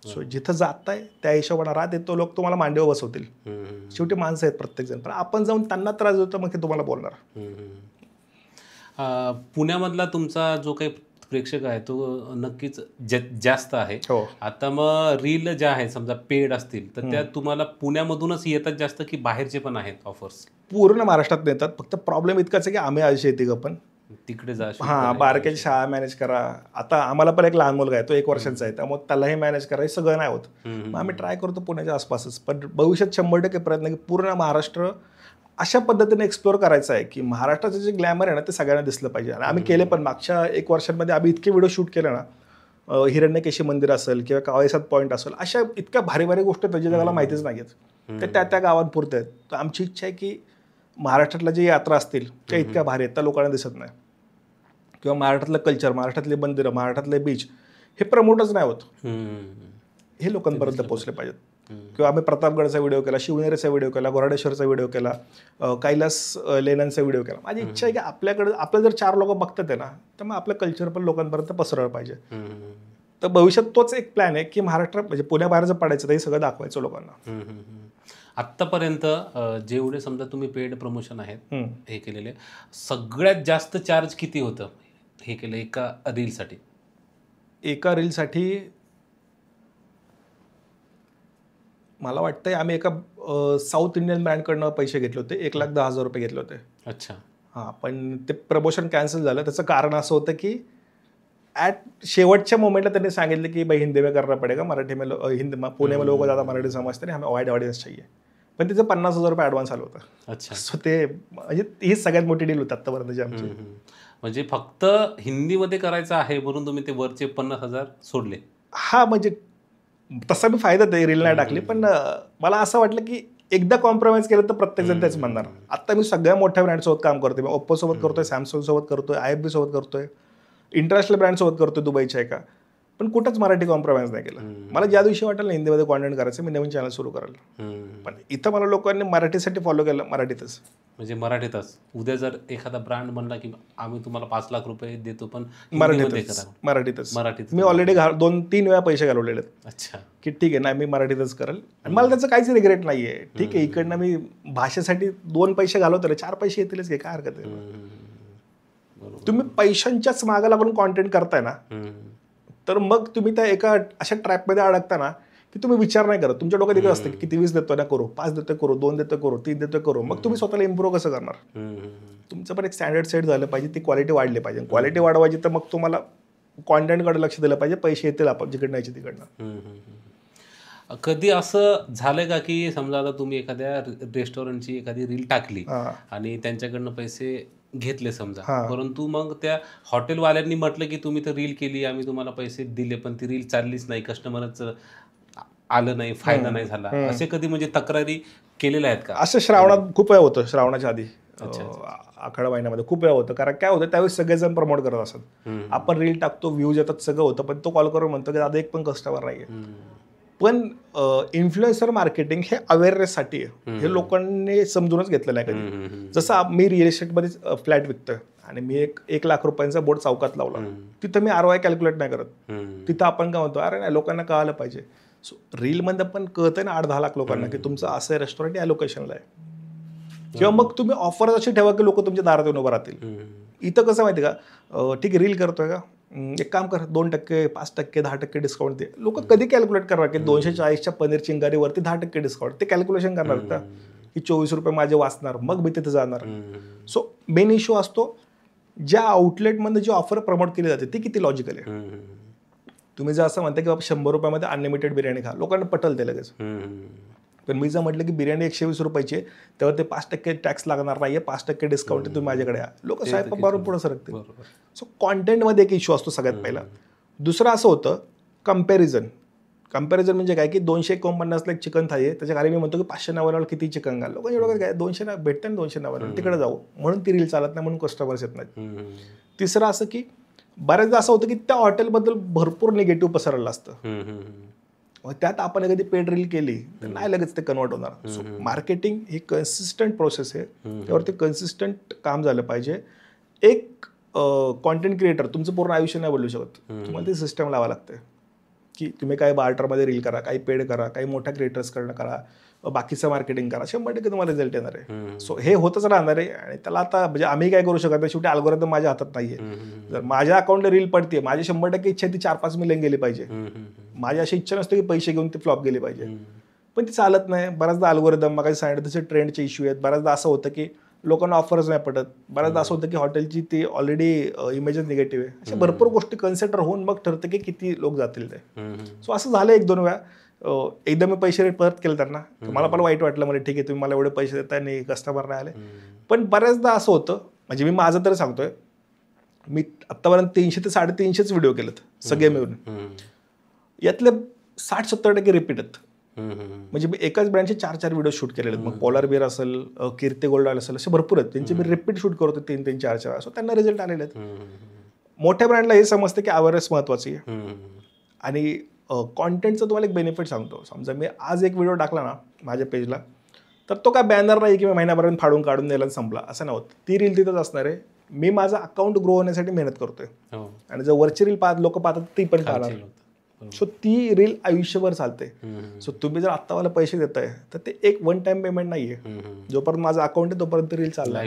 सो जिथं जाताय त्या हिशोबाने राहते तो लोक तुम्हाला मांडीवर बसवतील. शेवटी माणसं आहेत प्रत्येक जण, पण आपण जाऊन त्यांना त्रास देतो मग ते तुम्हाला बोलणार. पुण्यामधला तुमचा जो काही प्रेक्षक आहे तो नक्कीच जास्त आहे. आता मग रील ज्या आहेत समजा पेड असतील तर त्या तुम्हाला पुण्यामधूनच येतात जास्त की बाहेरचे पण आहेत ऑफर्स? पूर्ण महाराष्ट्रात येतात. फक्त प्रॉब्लेम इतकाच आहे की आम्ही आळशी येते का पण तिकडे जा, बारक्याची शाळा मॅनेज करा. आता आम्हाला पण एक लहान मुलगा आहे, तो 1 वर्षाचा आहे, त्यामुळे त्यालाही मॅनेज करा, हे सगळं नाही होत. मग आम्ही ट्राय करतो पुण्याच्या आसपासच, पण भविष्यात 100% प्रयत्न की पूर्ण महाराष्ट्र अशा पद्धतीने एक्सप्लोर करायचं आहे की महाराष्ट्राचं जे ग्लॅमर आहे ना ते सगळ्यांना दिसलं पाहिजे. आणि आम्ही केले पण मागच्या 1 वर्षांमध्ये आम्ही इतके व्हिडिओ शूट केले ना, हिरण्यकेशी मंदिर असेल किंवा कावळेसाद पॉईंट असेल, अशा इतक्या भारी भारी गोष्टी त्याच्या जगाला माहितीच नाही आहेत, तर त्या गावांपुरत्या आहेत. तर आमची इच्छा आहे की महाराष्ट्रातल्या जे यात्रा असतील त्या इतक्या भारी आहेत त्या लोकांना दिसत नाही, किंवा महाराष्ट्रातलं कल्चर, महाराष्ट्रातले मंदिरं, महाराष्ट्रातले बीच हे प्रमोटच नाही होत, हे लोकांपर्यंत पोहोचले पाहिजेत. किंवा आम्ही प्रतापगडचा व्हिडिओ केला, शिवनेरीचा व्हिडिओ केला, घोराडेश्वरचा व्हिडिओ केला, कैलास लेण्यांचा व्हिडिओ केला. माझी इच्छा आहे की आपल्याकडे आपलं जर 4 लोक बघतात आहे ना तर मग आपलं कल्चर पण लोकांपर्यंत पसरलं पाहिजे. तर भविष्यात तोच एक प्लॅन आहे की महाराष्ट्रात म्हणजे पुण्याबाहेर जर पडायचं तर हे सगळं दाखवायचं लोकांना. आत्तापर्यंत जेवढे समजा तुम्ही पेड प्रमोशन आहेत हे केलेले, सगळ्यात जास्त चार्ज किती होतं हे केलं एका रीलसाठी? एका रीलसाठी मला वाटतंय आम्ही एका साऊथ इंडियन ब्रँडकडनं पैसे घेतले होते, 1,10,000 रुपये घेतले होते. अच्छा. हां, पण ते प्रमोशन कॅन्सल झालं. त्याचं कारण असं होतं की शेवटच्या मोमेंटला त्यांनी सांगितलं की भाई हिंदी में करना पडेगा, मराठी में हिंदी पुणे में लोक ज़्यादा मराठी समजते नाही, हमें वाईड ऑडियन्स चाहिए. पण तिचं 50,000 रुपये ॲडव्हान्स आलं होतं. अच्छा. सो ते म्हणजे ही सगळ्यात मोठी डील होती आत्तापर्यंतची आमची. म्हणजे फक्त हिंदीमध्ये करायचं आहे म्हणून तुम्ही ते वरचे 50,000 सोडले? हा, म्हणजे तसा मी फायदा ते रील नाही टाकली, पण मला असं वाटलं की एकदा कॉम्प्रोमाइज केलं तर प्रत्येक जण तेच म्हणणार. आता मी सगळ्या मोठ्या ब्रँडसोबत काम करतोय, मी ओप्पो सोबत करतोय, सॅमसंग सोबत करतोय, IFB सोबत करतोय, इंटरनॅशनल ब्रँड सोबत करतोय, दुबईच्या एका. पण कुठंच मराठी कॉम्प्रोमाइज नाही केलं. मला ज्या दिवशी वाटेल ना हिंदीमध्ये कॉन्टेंट करायचं मी नवीन चॅनल सुरू करेल. पण इथं मला लोकांनी मराठीसाठी फॉलो केलं, मराठीतच. म्हणजे मराठीतच. उद्या जर एखादा ब्रँड म्हणला की आम्ही तुम्हाला 5 लाख रुपये देतो पण मराठीतच मी ऑलरेडी 2-3 वेळा पैसे घालवलेले आहेत. अच्छा, की ठीक आहे ना मी मराठीतच करेल आणि मला त्याचं काहीच रिग्रेट नाहीये. ठीक आहे इकडनं मी भाषेसाठी 2 पैसे घालवतो, 4 पैसे येतीलच की, काय हरकत आहे. तुम्ही पैशांच्याच मागे लागून कॉन्टेंट करताय ना, तर मग तुम्ही त्या एका अशा ट्रॅपमध्ये अडकता ना की तुम्ही विचार नाही करत. तुमच्या डोक्यात एकच असतं की किती 20 देतोय ना करू, 5 देतोय करू, 2 देतोय करू, 3 देतोय करू. मग तुम्ही स्वतःला इम्प्रूव्ह कसं करणार? तुमचं पण एक स्टँडर्ड सेट झालं पाहिजे, ती क्वालिटी वाढली पाहिजे. क्वालिटी वाढवायची तर मग तुम्हाला कॉन्टेंटकडे लक्ष दिलं पाहिजे. पैसे येतील आपण जिकडनं यायचे तिकडनं. कधी असं झालंय का की समजा आता तुम्ही एखाद्या रेस्टॉरंटची एखादी रील टाकली आणि त्यांच्याकडनं पैसे घेतले समजा, परंतु मग त्या हॉटेलवाल्यांनी म्हटलं की तुम्ही तर रील केली, आम्ही तुम्हाला पैसे दिले, पण ती रील चाललीच नाही, कस्टमरच आलं नाही, फायदा नाही झाला, असे कधी म्हणजे तक्रारी केलेल्या आहेत का? असं श्रावणात खूप वेळा होतं, श्रावणाच्या आधी आखाडा महिन्यामध्ये खूप वेळा होतं. कारण काय होतं त्यावेळेस सगळेजण प्रमोट करत असतात. आपण रील टाकतो, व्ह्यूज येतात, सगळं होतं, पण तो कॉल करून म्हणतो की दादा एक पण कस्टमर नाहीये. पण इन्फ्लुएन्सर मार्केटिंग हे अवेअरनेससाठी आहे. हे लोकांनी समजूनच घेतलं नाही कधी. जसं मी रिअल इस्टेटमध्ये फ्लॅट विकतोय आणि मी 1 लाख रुपयांचा बोर्ड चौकात लावला, तिथं मी ROI कॅल्क्युलेट नाही करत. तिथं आपण काय म्हणतो, अरे नाही लोकांना कळालं पाहिजे. सो रीलमध्ये पण कळतंय ना 8-10 लाख लोकांना की तुमचं असं रेस्टॉरंट या लोकेशनला आहे. किंवा मग तुम्ही ऑफर अशी ठेवा की लोक तुमच्या दारात येऊन उभं राहतील. इथं कसं माहिती का, ठीक आहे रील करतोय का, एक काम कर 2%, 5%, 10% डिस्काउंट दे. लोक कधी कॅल्क्युलेट करणार की 240च्या पनीर चिंगारीवरती 10% डिस्काउंट, ते कॅल्क्युलेशन करणार का की 24 रुपये माझे वाचणार, मग मी तिथे जाणार. सो मेन इश्यू असतो ज्या आउटलेटमध्ये जी ऑफर प्रमोट केली जाते ती किती लॉजिकल आहे. तुम्ही जर असं म्हणता की बाबा 100 रुपयामध्ये अनलिमिटेड बिर्याणी खा, लोकांना पटल ते लगेच. पण मी जर म्हटलं की बिर्याणी 120 रुपयाची आहे, त्यावर ते 5% टॅक्स लागणार नाहीये, 5% डिस्काउंट तुम्ही माझ्याकडे या, लोक साहेब बरोबर पुढे सरकतील. सो कॉन्टेंटमध्ये एक इश्यू असतो सगळ्यात पहिला. दुसरं असं होतं कम्पॅरिझन. कम्पॅरिझन म्हणजे काय की 249ला एक चिकन थाळी आहे, त्याच्या खाली मी म्हणतो की 590ला किती चिकन घाल. लोकांच्या डोक्यात काय 200 भेटतं ना 290 तिकडे जाऊ, म्हणून ती रील चालत नाही, म्हणून कस्टमर्स येत नाहीत. तिसरं असं की बऱ्याचदा असं होतं की त्या हॉटेलबद्दल भरपूर निगेटिव्ह पसरलेलं असतं. त्यात आपण एखादी पेड रील केली तर नाही लगेच ते कन्वर्ट होणार. सो मार्केटिंग ही कन्सिस्टंट प्रोसेस आहे, त्यावरती कन्सिस्टंट काम झालं पाहिजे. एक कॉन्टेंट क्रिएटर तुमचं पूर्ण आयुष्य नाही बोलू शकत, तुम्हाला ती सिस्टम लावावं लागते की तुम्ही काही बार्टरमध्ये रील करा, काही पेड करा, काही मोठ्या क्रिएटर्सकडनं करा, बाकीचं मार्केटिंग करा, 100% तुम्हाला रिझल्ट येणार आहे. सो हे होतच राहणार आहे आणि त्याला आता म्हणजे आम्ही काय करू शकत नाही, शेवटी अल्गोरिदम माझ्या हातात नाहीये. जर माझ्या अकाउंटला रील पडते, माझी 100% इच्छा ती 4-5 मिलियन गेली पाहिजे. माझी अशी इच्छा नसते की पैसे घेऊन ती फ्लॉप गेली पाहिजे, पण ती चालत नाही. बऱ्याचदा अल्गोरिदम मग सांगितलं तसे ट्रेंडचे इश्यू आहेत. बऱ्याचदा असं होतं की लोकांना ऑफरच नाही पडत. बऱ्याचदा असं होतं की हॉटेलची ती ऑलरेडी इमेजच निगेटिव्ह आहे. अशा भरपूर गोष्टी कन्सिडर होऊन मग ठरतं की किती लोक जातील ते. सो असं झालं 1-2 वेळा. एकदा मी पैसे परत केले त्यांना, मला पण वाईट वाटलं, म्हणजे ठीक आहे तुम्ही मला एवढे पैसे देताय आणि कस्टमर नाही आले. पण बऱ्याचदा असं होतं, म्हणजे मी माझं तरी सांगतोय, मी आत्तापर्यंत 300 ते 350 व्हिडिओ केलेत सगळे मिळून. यातले 60-70% रिपीट आहेत. म्हणजे मी एकाच ब्रँडचे 4-4 व्हिडिओ शूट केलेले आहेत. मग पोलार बिअर असेल, कीर्ती गोल्ड ऑइल असेल, असे भरपूर आहेत. त्यांचे मी रिपीट शूट करतो 3-3, 4-4 वेळा. सो त्यांना रिझल्ट आलेले आहेत. मोठ्या ब्रँडला हे समजतं की अवेअरनेस महत्वाची आहे. आणि कॉन्टेंटचं तुम्हाला एक बेनिफिट सांगतो. समजा मी आज एक व्हिडिओ टाकला ना माझ्या पेजला, तर तो काय बॅनर नाही की मी महिन्याभरात फाडून काढून द्यायला संपला, असं नाही होत. ती रील तिथंच असणार आहे. मी माझं अकाउंट ग्रो होण्यासाठी मेहनत करतोय आणि जर वरची रील लोक पाहतात ती पण पाहणार. सो ती रील आयुष्यभर चालते. सो तुम्ही जर आत्ता मला पैसे देताय तर ते एक 1 टाइम पेमेंट नाहीये. जोपर्यंत माझं अकाउंट आहे तोपर्यंत रील चालणार.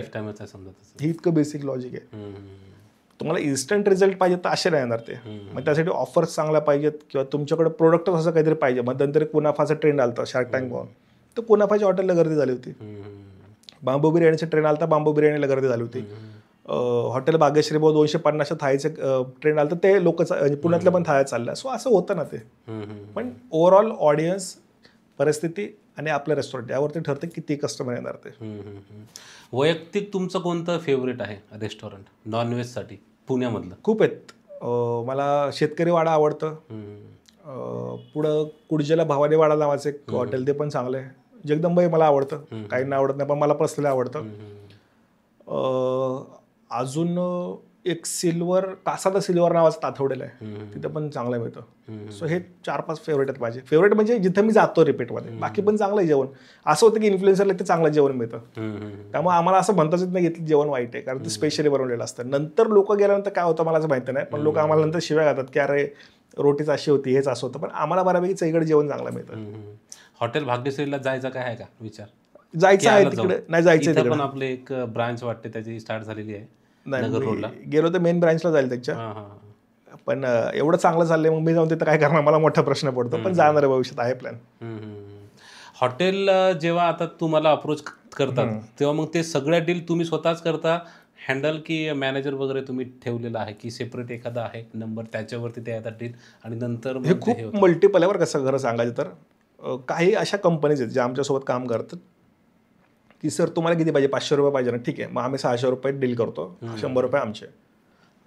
ही इतकं बेसिक लॉजिक आहे. तुम्हाला इन्स्टंट रिझल्ट पाहिजे तर असे नाही येणार ते. मग त्यासाठी ऑफर्स चांगल्या पाहिजेत किंवा तुमच्याकडे प्रोडक्टच असं काहीतरी पाहिजे. मध्यंतरी कुनाफाचा ट्रेंड आलता शार्क टँक पाहून, तर कुनाफाच्या हॉटेलला गर्दी झाली होती. बांबू बिर्याणीचा ट्रेंड आलता, बांबू बिर्याणीला गर्दी झाली होती. हॉटेल भाग्यश्री 250 थाळीचं ट्रेंड आलं तर ते लोक पुण्यातल्या पण थाळ्या चालल्या. सो असं होतं ना ते. पण ओव्हरऑल ऑडियन्स, परिस्थिती आणि आपलं रेस्टॉरंट यावरती ठरते किती कस्टमर येणार ते. वैयक्तिक तुमचं कोणतं फेवरेट आहे रेस्टॉरंट नॉनव्हेजसाठी पुण्यामधलं? खूप आहेत. मला शेतकरी वाडा आवडतं. पुढं कुडजेला भवानी वाडा नावाचं एक हॉटेल, ते पण चांगलं आहे. जगदंबाई मला आवडतं, काहींना आवडत नाही पण मला पर्सनली आवडतं. अजून एक सिल्वर कासा द सिल्वर नावाचं तातवडेल आहे, तिथं पण चांगलं मिळतं. सो हे 4-5 फेवरेट आहेत माझे. फेवरेट म्हणजे जिथं मी जातो रिपीटमध्ये. बाकी पण चांगलं आहे जेवण. असं होतं की इन्फ्लुएन्सरला ते चांगलं जेवण मिळतं, त्यामुळे आम्हाला असं म्हणताच येत नाही की जेवण वाईट आहे, कारण ते स्पेशली बनवलेलं असतं. नंतर लोक गेल्यानंतर काय होतं मला असं माहिती नाही, पण लोक आम्हाला नंतर शिव्या घालतात की अरे रोटीच अशी होती, हेच असं होतं. पण आम्हाला बऱ्यापैकी चईकडे जेवण चांगलं मिळतं. हॉटेल भाग्यश्रीला जायचं काय आहे का विचार? जायचं आहे तिकडे, नाही जायचं इथं पण आपले एक ब्रांच वाटते त्याची स्टार्ट झालेली आहे नगर रोडला. गेलो तर मेन ब्रांचला जाईल त्यांच्या, पण एवढं चांगलं चाललंय मग मी जाऊन तिथं काय करणार, मला मोठा प्रश्न पडतो. पण जाणार आहे, भविष्यात आहे प्लॅन. हॉटेल जेव्हा आता तुम्हाला अप्रोच करतात तेव्हा मग ते सगळ्या डील तुम्ही स्वतःच करता हँडल, की मॅनेजर वगैरे तुम्ही ठेवलेला आहे, की सेपरेट एखादा आहे नंबर त्याच्यावरती ते येतात डील आणि नंतर हे खूप मल्टिपल आहे बरं. कसं खरं सांगायचं तर काही अशा कंपनीज आहेत ज्या आमच्यासोबत काम करतात की सर तुम्हाला किती पाहिजे, 500 रुपये पाहिजे ना, ठीक आहे, मग आम्ही 600 रुपये डील करतो, 100 रुपये आमचे.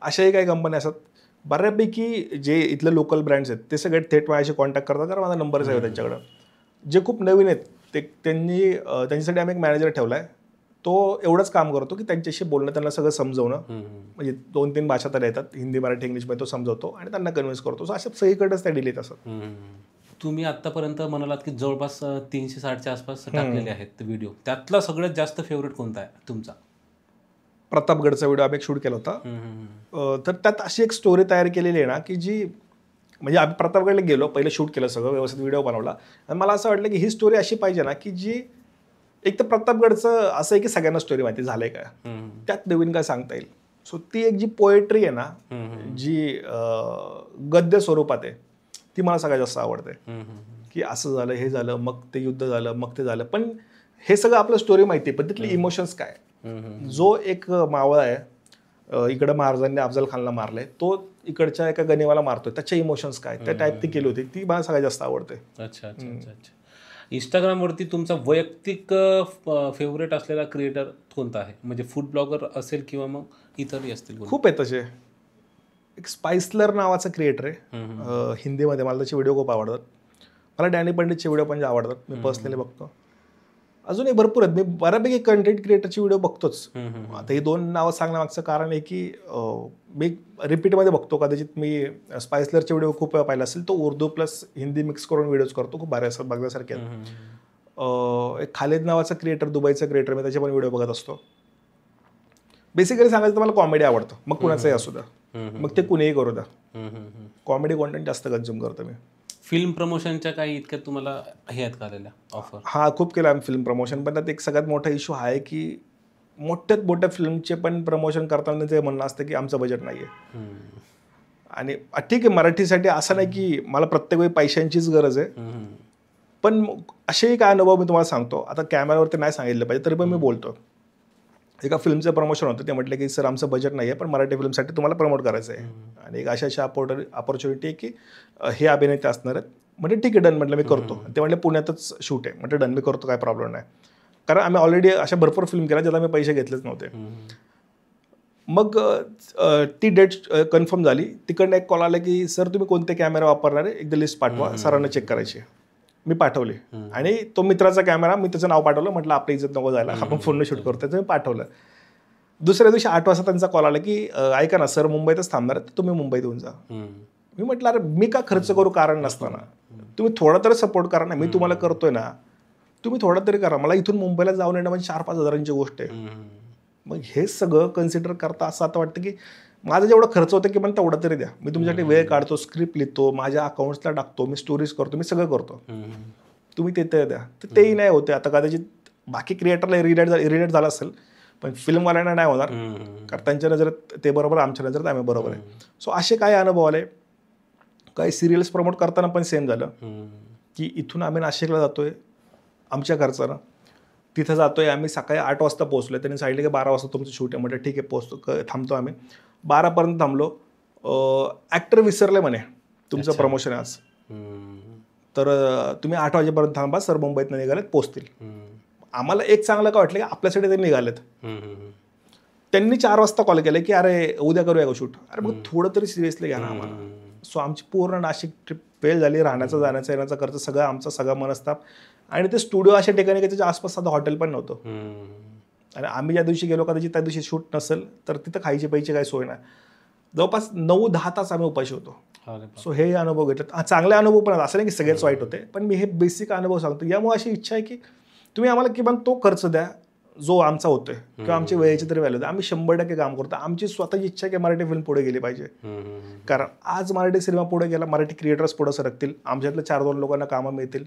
अशाही काही कंपन्या असतात. बऱ्यापैकी जे इथले लोकल ब्रँड्स आहेत ते सगळे थेट माझ्याशी कॉन्टॅक्ट करतात, कारण माझा नंबरच आहे त्यांच्याकडं. जे खूप नवीन आहेत त्यांच्यासाठी आम्ही एक मॅनेजर ठेवला आहे, तो एवढंच काम करतो की त्यांच्याशी बोलणं, त्यांना सगळं समजवणं. म्हणजे 2-3 भाषा तर येतात, हिंदी मराठी इंग्लिशमध्ये तो समजवतो आणि त्यांना कन्व्हिन्स करतो. सो अशा सगळीकडेच त्या डील येत असतात. तुम्ही आतापर्यंत म्हणालात की जवळपास 360च्या आसपास टाकलेले आहेत व्हिडिओ, त्यातला सगळ्यात जास्त फेवरेट कोणता आहे तुमचा? प्रतापगडचा व्हिडिओ आम्ही एक शूट केला होता. तर त्यात अशी एक स्टोरी तयार केलेली आहे ना की जी, म्हणजे आम्ही प्रतापगडला गेलो, पहिलं शूट केलं सगळं व्यवस्थित, व्हिडिओ बनवला, आणि मला असं वाटलं की ही स्टोरी अशी पाहिजे ना की जी, एक तर प्रतापगडचं असं आहे की सगळ्यांना स्टोरी माहिती झालंय काय, त्यात नवीन काय सांगता येईल. सो ती एक जी पोएट्री आहे ना, जी गद्य स्वरूपात आहे, ती मला सगळ्यात जास्त आवडते. की असं झालं, हे झालं, मग ते युद्ध झालं, मग ते झालं, पण हे सगळं आपलं स्टोरी माहिती आहे, पण तिथले इमोशन्स काय. जो एक मावळा आहे, इकडं महाराजांनी अफजल खानला मारलंय, तो इकडच्या एका गनिवाला मारतोय, त्याचे इमोशन्स काय, त्या टाईप ती केली होती, ती मला सगळ्यात जास्त आवडते. अच्छा अच्छा अच्छा अच्छा. इंस्टाग्रामवरती तुमचा वैयक्तिक फेवरेट असलेला क्रिएटर कोणता आहे? म्हणजे फूड ब्लॉगर असेल किंवा मग इतरही असतील? खूप आहे तसे. एक स्पाइसलर नावाचा क्रिएटर आहे हिंदीमध्ये, मला त्याचे व्हिडिओ खूप आवडतात. मला डॅनी पंडितचे व्हिडिओ पण आवडतात, मी पर्सनली बघतो. अजूनही भरपूर आहेत, मी बऱ्यापैकी कंटेंट क्रिएटरचे व्हिडिओ बघतोच. आता ही 2 नावं सांगण्यामागचं कारण आहे की मी रिपीटमध्ये बघतो. कदाचित मी स्पाइसलरचे व्हिडिओ खूप वेळा पाहिला असेल, तो उर्दू प्लस हिंदी मिक्स करून व्हिडिओज करतो, खूप भारी असतात, बघण्यासारखे आहेत. एक खालिद नावाचा क्रिएटर, दुबईचा क्रिएटर, मी त्याचे पण व्हिडिओ बघत असतो. बेसिकली सांगायचं तर मला कॉमेडी आवडतं, मग कुणाचंही असू द्या, मग ते कुणीही करू द्या, कॉमेडी कॉन्टेंट जास्त कन्झ्युम करतो मी. फिल्म प्रमोशनच्या काही इतक्यात तुम्हाला हे आहेत का आलेल्या ऑफर? हा, खूप केलं आम्ही फिल्म प्रमोशन, पण त्यात एक सगळ्यात मोठा इश्यू आहे की मोठ्यात मोठ्या फिल्मचे पण प्रमोशन करताना ते म्हणणं असतं की आमचं बजेट नाही आहे. आणि ठीक आहे, मराठीसाठी असं नाही की मला प्रत्येक वेळी पैशांचीच गरज आहे, पण असेही काय अनुभव मी तुम्हाला सांगतो. आता कॅमेऱ्यावरती नाही सांगितलं पाहिजे तरी पण मी बोलतो. एका फिल्मचं प्रमोशन होतं, ते म्हटलं की सर आमचं बजेट नाही आहे, पण मराठी फिल्मसाठी तुम्हाला प्रमोट करायचं आहे, आणि एक अशा अपॉर्च्युनिटी आहे की हे अभिनेते असणार आहेत. म्हणजे ठीक आहे, डन. म्हटलं मी करतो. ते म्हटलं पुण्यातच शूट आहे. म्हटलं डन, मी करतो, काय प्रॉब्लेम नाही, कारण आम्ही ऑलरेडी अशा भरपूर फिल्म केल्या ज्याला मी पैसे घेतलेच नव्हते. मग ती डेट कन्फर्म झाली. तिकडनं एक कॉल आला की सर तुम्ही कोणते कॅमेरा वापरणार आहे, एकदा लिस्ट पाठवा, सरांना चेक करायची. मी पाठवली, आणि तो मित्राचा कॅमेरा, मी त्याचं नाव पाठवलं, म्हटलं आपल्या इज्जत नको जायला, आपण फोनने शूट करतोय, तर मी पाठवलं. दुसऱ्या दिवशी 8 वाजता त्यांचा कॉल आला की ऐका ना सर मुंबईतच थांबणार आहेत, तुम्ही मुंबईत येऊन जा. मी म्हटलं अरे मी का खर्च करू कारण नसताना, तुम्ही थोडा तरी सपोर्ट करा ना, मी तुम्हाला करतोय ना, तुम्ही थोडा तरी करा. मला इथून मुंबईला जाऊन येणं म्हणजे 4-5 हजारांची गोष्ट आहे. मग हे सगळं कन्सिडर करता असं आता वाटतं की माझं जेवढं खर्च होतं की पण तेवढं तरी द्या, मी तुमच्यासाठी वेळ काढतो, स्क्रिप्ट लिहितो, माझ्या अकाउंट्सला टाकतो, मी स्टोरीज करतो, मी सगळं करतो, तुम्ही ते द्या. तर तेही नाही होते. आता कदाचित बाकी क्रिएटरला इरिटेट झालं असेल, पण फिल्मवाल्यांना नाही होणार, कारण त्यांच्या नजरेत ते बरोबर, आमच्या नजरेत आम्ही बरोबर आहे. सो असे काही अनुभव आले. काही सिरियल्स प्रमोट करताना पण सेम झालं की इथून आम्ही नाशिकला जातोय आमच्या खर्चानं, तिथं जातोय आम्ही, सकाळी 8 वाजता पोहोचलो, त्यांनी सांगितलं की 12 वाजता तुमचं शूट आहे. म्हटलं ठीक आहे, पोहोचतो, थांबतो. आम्ही 12पर्यंत थांबलो. ॲक्टर विसरले म्हणे तुमचं प्रमोशन आहे आज, तर तुम्ही 8 वाजेपर्यंत थांबा, सर मुंबईत निघालेत, पोहोचतील. आम्हाला एक चांगलं काय वाटलं की आपल्यासाठी ते निघालेत. त्यांनी 4 वाजता कॉल केला की अरे उद्या करूया का शूट. अरे मग थोडं तरी सिरियसली घ्या ना आम्हाला. सो आमची पूर्ण नाशिक ट्रिप फेल झाली. राहण्याचा, जाण्याचा, येण्याचा खर्च सगळं आमचा, सगळा मनस्ताप. आणि ते स्टुडिओ अशा ठिकाणी की त्याच्या आसपास साधं हॉटेल पण नव्हतं. आणि आम्ही ज्या दिवशी गेलो कदाचित त्या दिवशी शूट नसेल तर तिथं खायची प्यायची काही सोय नाही. जवळपास 9-10 तास आम्ही उपाशी होतो. सो हे अनुभव घेतले. चांगले अनुभव पण असं नाही की सगळेच वाईट होते, पण मी हे बेसिक अनुभव सांगतो. यामुळे अशी इच्छा आहे की तुम्ही आम्हाला किमान तो खर्च द्या जो आमचा होतोय किंवा आमची वेळेची तरी व्हॅल्यू द्या. आम्ही 100% काम करतो. आमची स्वतःची इच्छा आहे की मराठी फिल्म पुढे गेली पाहिजे. कारण आज मराठी सिनेमा पुढे गेला, मराठी क्रिएटर्स पुढे सरकतील, आमच्यातल्या 4-2 लोकांना कामं मिळतील,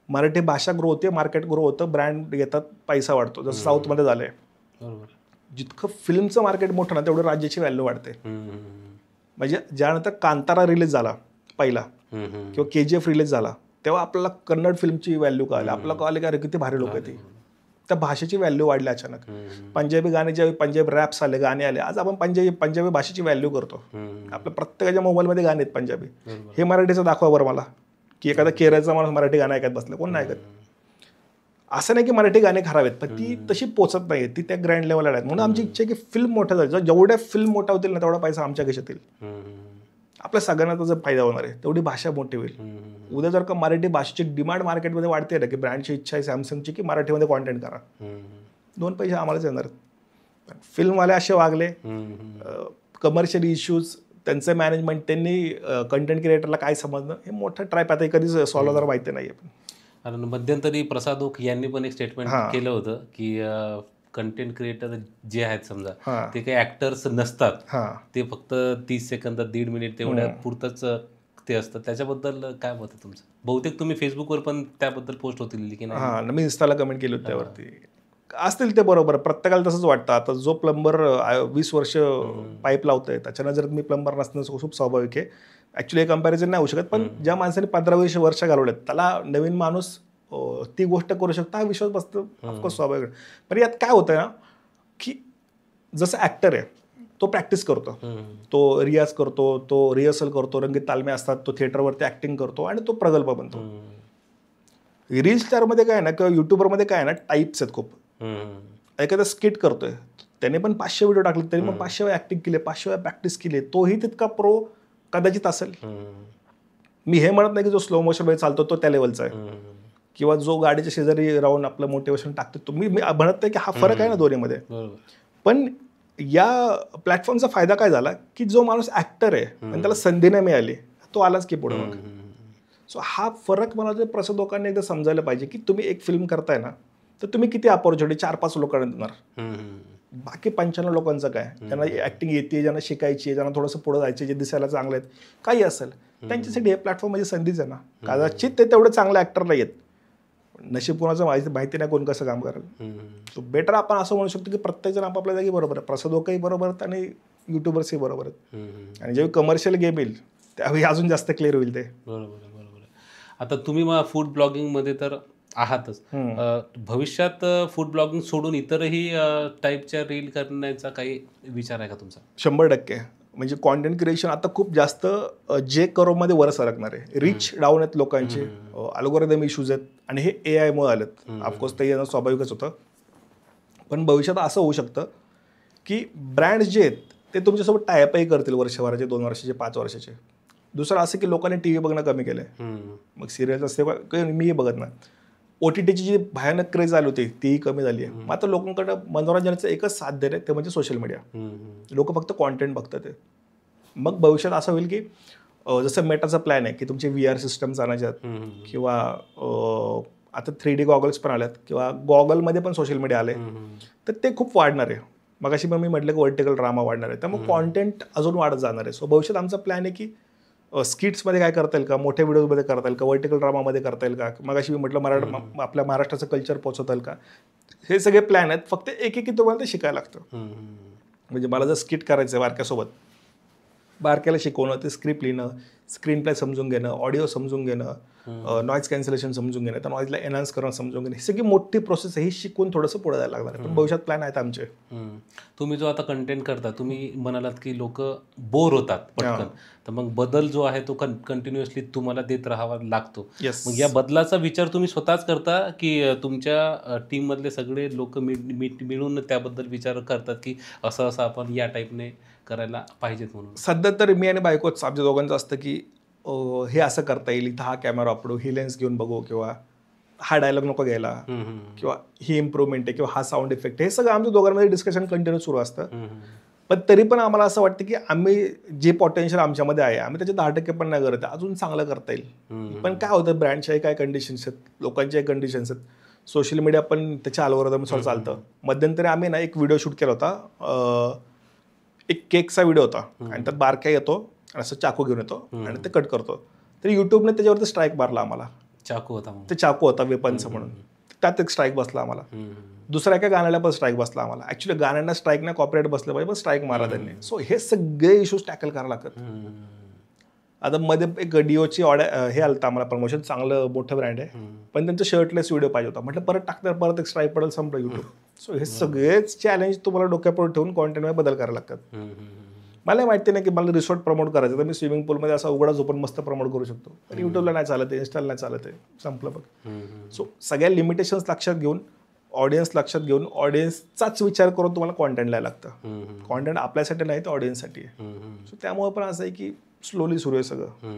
मराठी भाषा ग्रो होते, मार्केट ग्रो होतं, ब्रँड येतात, पैसा वाढतो. जसं साऊथमध्ये झालंय. जितकं फिल्मचं मार्केट मोठं ना तेवढं राज्याची व्हॅल्यू वाढते. म्हणजे ज्यानंतर कांतारा रिलीज झाला पहिला किंवा KGF रिलीज झाला तेव्हा आपल्याला कन्नड फिल्मची व्हॅल्यू कळाली. आपल्याला कळाले की अरे किती भारी लोक आहेत ती. त्या भाषेची व्हॅल्यू वाढली अचानक. पंजाबी गाणे ज्यावेळी पंजाबी रॅप्स आले, गाणे आले, आज आपण पंजाबी भाषेची व्हॅल्यू करतो. आपल्या प्रत्येकाच्या मोबाईलमध्ये गाणे आहेत पंजाबी. हे मराठीचं दाखवा बरं मला की एखादा केरळचा माणूस मराठी गाणं ऐकत बसलं, कोण नाही ऐकत. असं नाही की मराठी गाणे खराब आहेत, पण ती तशी पोचत नाही, ती त्या ग्रँड लेवलला आहेत. म्हणून आमची इच्छा आहे की फिल्म मोठ्या झाली, जेवढ्या फिल्म मोठ्या होतील ना तेवढा पैसा आमच्या खिशात येईल. आपल्या सगळ्यांना त्याचा फायदा होणार आहे, तेवढी भाषा मोठी होईल. उद्या जर का मराठी भाषेची डिमांड मार्केटमध्ये वाढते ना की ब्रँडची इच्छा आहे सॅमसंगची की मराठीमध्ये कॉन्टेंट करा, 2 पैसे आम्हालाच येणार. फिल्मवाले असे वागले, कमर्शियल इश्यूज, त्यांचं मॅनेजमेंट, त्यांनी कंटेंट क्रिएटरला काय समजणं, हे मोठं ट्रायप आता कधीच सॉल्व्ह होणार माहिती नाही. कारण मध्यंतरी प्रसाद ओक यांनी पण एक स्टेटमेंट केलं होतं की कंटेंट क्रिएटर जे आहेत समजा ते काही ऍक्टर्स नसतात, ते फक्त 30 सेकंदात 1.5 मिनिट तेवढ्या पुरतच ते असतं. त्याच्याबद्दल काय मत आहे तुमचं? बहुतेक तुम्ही फेसबुकवर पण त्याबद्दल पोस्ट होतील की नाही? हां, मी इन्स्टाला कमेंट केली होती त्यावरती. असतील ते बरोबर, प्रत्येकाला तसंच वाटतं. आता जो प्लंबर 20 वर्ष पाईप लावतोय त्याच्यानं जर मी प्लंबर नसणं खूप स्वाभाविक आहे. ॲक्च्युली हे कंपॅरिझन नाही होऊ शकत, पण ज्या माणसाने 15-20 वर्ष घालवलेत त्याला नवीन माणूस ती गोष्ट करू शकतो हा विश्वास बसतो, ऑफकोर्स स्वाभाविक. पण यात काय होतं ना की जसं ॲक्टर आहे तो प्रॅक्टिस करतो, तो रियाज करतो, तो रिहर्सल करतो, रंगीत तालमे असतात, तो थिएटरवरती ॲक्टिंग करतो आणि तो प्रगल्भ बनतो. रील स्टारमध्ये काय ना किंवा युट्यूबरमध्ये काय ना टाईप्स आहेत खूप. एखादा स्किट करतोय त्याने पण 500 व्हिडिओ टाकले, त्याने पण 500 वेळा ॲक्टिंग केली, 500 वेळा प्रॅक्टिस केली, तोही तितका प्रो कदाचित असेल. मी हे म्हणत नाही की जो स्लो मोशनमध्ये चालतो तो त्या लेवलचा आहे किंवा जो गाडीच्या शेजारी राहून आपलं मोटिवेशन टाकतो तो. मी म्हणत नाही की हा फरक आहे ना दोन्हीमध्ये. पण या प्लॅटफॉर्मचा फायदा काय झाला की जो माणूस ॲक्टर आहे आणि त्याला संधी नाही मिळाली तो आलाच की पुढे. मग सो हा फरक मला जे प्रसादोकांनी एकदा समजायला पाहिजे की तुम्ही एक फिल्म करताय ना तर तुम्ही किती अपॉर्च्युनिटी 4-5 लोकांना देणार, बाकी 95 लोकांचं काय, ज्यांना ॲक्टिंग येते, ज्यांना शिकायची आहे, ज्यांना थोडंसं पुढे जायचं, जे दिसायला चांगले आहेत, काही असेल त्यांच्यासाठी हे प्लॅटफॉर्म म्हणजे संधीच आहे ना. कदाचित ते तेवढं चांगलं ॲक्टर नाही आहेत, नशीब कोणाचं माहिती नाही कोण कसं काम करेल. सो बेटर आपण असं म्हणू शकतो की प्रत्येकजण आपापल्या जागी बरोबर आहे. प्रसादोकही बरोबर आहेत आणि युट्यूबर्सही बरोबर आहेत. आणि जेव्हा कमर्शियल गेम येईल त्यावेळी अजून जास्त क्लिअर होईल ते. बरोबर. आता तुम्ही मग फूड ब्लॉगिंगमध्ये तर आहातच, भविष्यात फूड ब्लॉगिंग सोडून इतरही टाईपच्या रील करण्याचा काही विचार आहे का तुमचा? 100%. म्हणजे कॉन्टेंट क्रिएशन आता खूप जास्त जे करोमध्ये वर सरकणार आहे. रिच डाऊन आहेत लोकांचे, अल्गोरिदम इश्यूज आहेत आणि हे AI-मुळे आलेत. ऑफकोर्स ते येणं स्वाभाविकच होतं. पण भविष्यात असं होऊ शकतं की ब्रँड्स जे आहेत ते तुमच्यासोबत टायअपही करतील वर्षभराचे, 2 वर्षाचे, 5 वर्षाचे. दुसरं असं की लोकांनी TV बघणं कमी केलं आहे. मग सिरियल्स असते मीही बघत नाही. OTTची जी भयानक क्रेज आली होती तीही कमी झाली आहे. मात्र लोकांकडे मनोरंजनाचं एकच साध्य आहे ते म्हणजे सोशल मीडिया. लोक फक्त कॉन्टेंट बघतात ते. मग भविष्यात असं होईल की जसं मेटाचा प्लॅन आहे की तुमचे VR सिस्टम्स आणायच्यात किंवा आता 3D गॉगल्स पण आल्यात किंवा गॉगलमध्ये पण सोशल मीडिया आले तर ते खूप वाढणार आहे. मगाशी पण मी म्हटलं की व्हर्टिकल ड्रामा वाढणार आहे, त्यामुळे कॉन्टेंट अजून वाढत जाणार आहे. सो भविष्यात आमचा प्लॅन आहे की स्किट्समध्ये काय करता येईल का, मोठ्या व्हिडिओमध्ये करता येईल का, व्हर्टिकल ड्रामामध्ये करता येईल का, मगाशी मी म्हटलं आपल्या महाराष्ट्राचं कल्चर पोहोचवता येईल का, हे सगळे प्लॅन आहेत. फक्त एक तुम्हाला ते शिकायला लागतं. म्हणजे मला जर स्किट करायचं आहे बारक्यासोबत, बारक्याला शिकवणं, ते स्क्रिप्ट लिहिणं, स्क्रीन प्ले समजून घेणं, ऑडिओ समजून घेणं, नॉईज कॅन्सलेशन समजून घेणं, त्या नॉईजला एनहान्स करणं समजून घेणं, ही सगळी मोठी प्रोसेस आहे. ही शिकून थोडंसं पुढे जायला लागणार आहे. पण भविष्यात प्लॅन आहेत आमचे. तुम्ही जो आता कंटेंट करता, तुम्ही म्हणालात की लोक बोर होतात पटकन, तर मग बदल जो आहे तो कंटिन्युअसली तुम्हाला देत राहावा लागतो. मग या बदलाचा विचार तुम्ही स्वतःच करता की तुमच्या टीम मधले सगळे लोक मिळून त्याबद्दल विचार करतात की असं असं आपण या टाईपने करायला पाहिजेत म्हणून? सध्या तर मी आणि बायकोच आमच्या दोघांचं असतं की हे असं करता येईल, इथं हा कॅमेरा वापरू, ही लेन्स घेऊन बघू किंवा हा डायलॉग नको घ्यायला किंवा ही इम्प्रूव्हमेंट आहे किंवा हा साऊंड इफेक्ट, हे सगळं आमच्या दोघांमध्ये डिस्कशन कंटिन्यू सुरू असतं. पण तरी पण आम्हाला असं वाटतं की आम्ही जे पोटेन्शियल आमच्यामध्ये आहे आम्ही त्याचे 10% पण नाही करत, अजून चांगलं करता येईल. पण काय होतं, ब्रँडच्याही काय कंडिशन्स आहेत, लोकांच्याही कंडिशन्स आहेत, सोशल मीडिया पण त्याच्या अल्गोरिदमनुसार चालतं. मध्यंतरी आम्ही ना एक व्हिडिओ शूट केला होता, एक केकचा व्हिडिओ होता आणि त्यात बारक्या येतो आणि असं चाकू घेऊन येतो आणि ते कट करतो. तर युट्यूबने त्याच्यावरती स्ट्राईक मारला आम्हाला. चाकू होता ते चाकू होता वेपनचं म्हणून, त्यात एक स्ट्राईक बसला आम्हाला. दुसऱ्या एका गाण्याला पण स्ट्राईक बसला आम्हाला. ऍक्च्युली गाण्यांना स्ट्राईक नाही, कॉपीराईट बसलं पाहिजे, पण स्ट्राईक मारला त्यांनी. सो हे सगळे इश्यूज टॅकल करायला लागतात. आता मध्ये एक डिओची हे आलं आम्हाला प्रमोशन, चांगलं मोठं ब्रँड आहे, पण त्यांचं शर्टलेस व्हिडिओ पाहिजे होता. म्हटलं परत टाकणार, परत एक स्ट्राईक पडेल, संपलं युट्यूब. सो हे सगळेच चॅलेंज तुम्हाला डोक्यापुढे ठेवून कॉन्टेंटमध्ये बदल करायला लागतात. मला माहिती नाही की मला रिसॉर्ट प्रमोट करायचं तर मी स्विमिंग पूलमध्ये असा उघडा झोपून मस्त प्रमोट करू शकतो, पण युट्यूबला नाही चालत आहे, इन्स्टाला नाही चालत आहे, संपलं बघ. सो सगळ्या लिमिटेशन्स लक्षात घेऊन, ऑडियन्स लक्षात घेऊन, ऑडियन्सचाच विचार करून तुम्हाला कॉन्टेंट लिहायला लागतं. कॉन्टेंट आपल्यासाठी नाही तर ऑडियन्ससाठी आहे. सो त्यामुळे पण असं आहे की स्लोली सुरू आहे सगळं.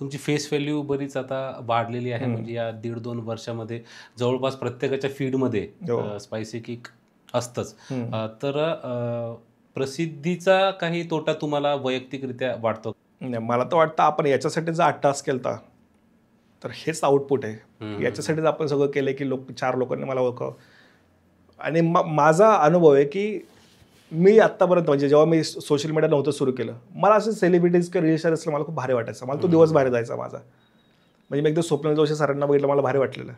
तुमची फेस व्हॅल्यू बरीच आता वाढलेली आहे. म्हणजे या 1.5-2 वर्षामध्ये जवळपास प्रत्येकाच्या फीडमध्ये स्पायसी किक असतंच. तर प्रसिद्धीचा काही तोटा तुम्हाला वैयक्तिकरित्या वाटतो? नाही, मला तर वाटतं आपण याच्यासाठी जर 8 तास केलता तर हेच आउटपुट आहे. याच्यासाठीच आपण सगळं केलं की 4 लोकांनी मला ओळखावं. आणि माझा अनुभव आहे की मी आत्तापर्यंत, म्हणजे जेव्हा मी सोशल मीडिया नव्हतं सुरू केलं, मला असं सेलिब्रिटीज किंवा रील स्टार असलं मला खूप भारी वाटायचं. मला तो दिवस भारी जायचा माझा. म्हणजे मी एकदा स्वप्नील जोशी सरांना बघितलं, मला भारी वाटलेलं.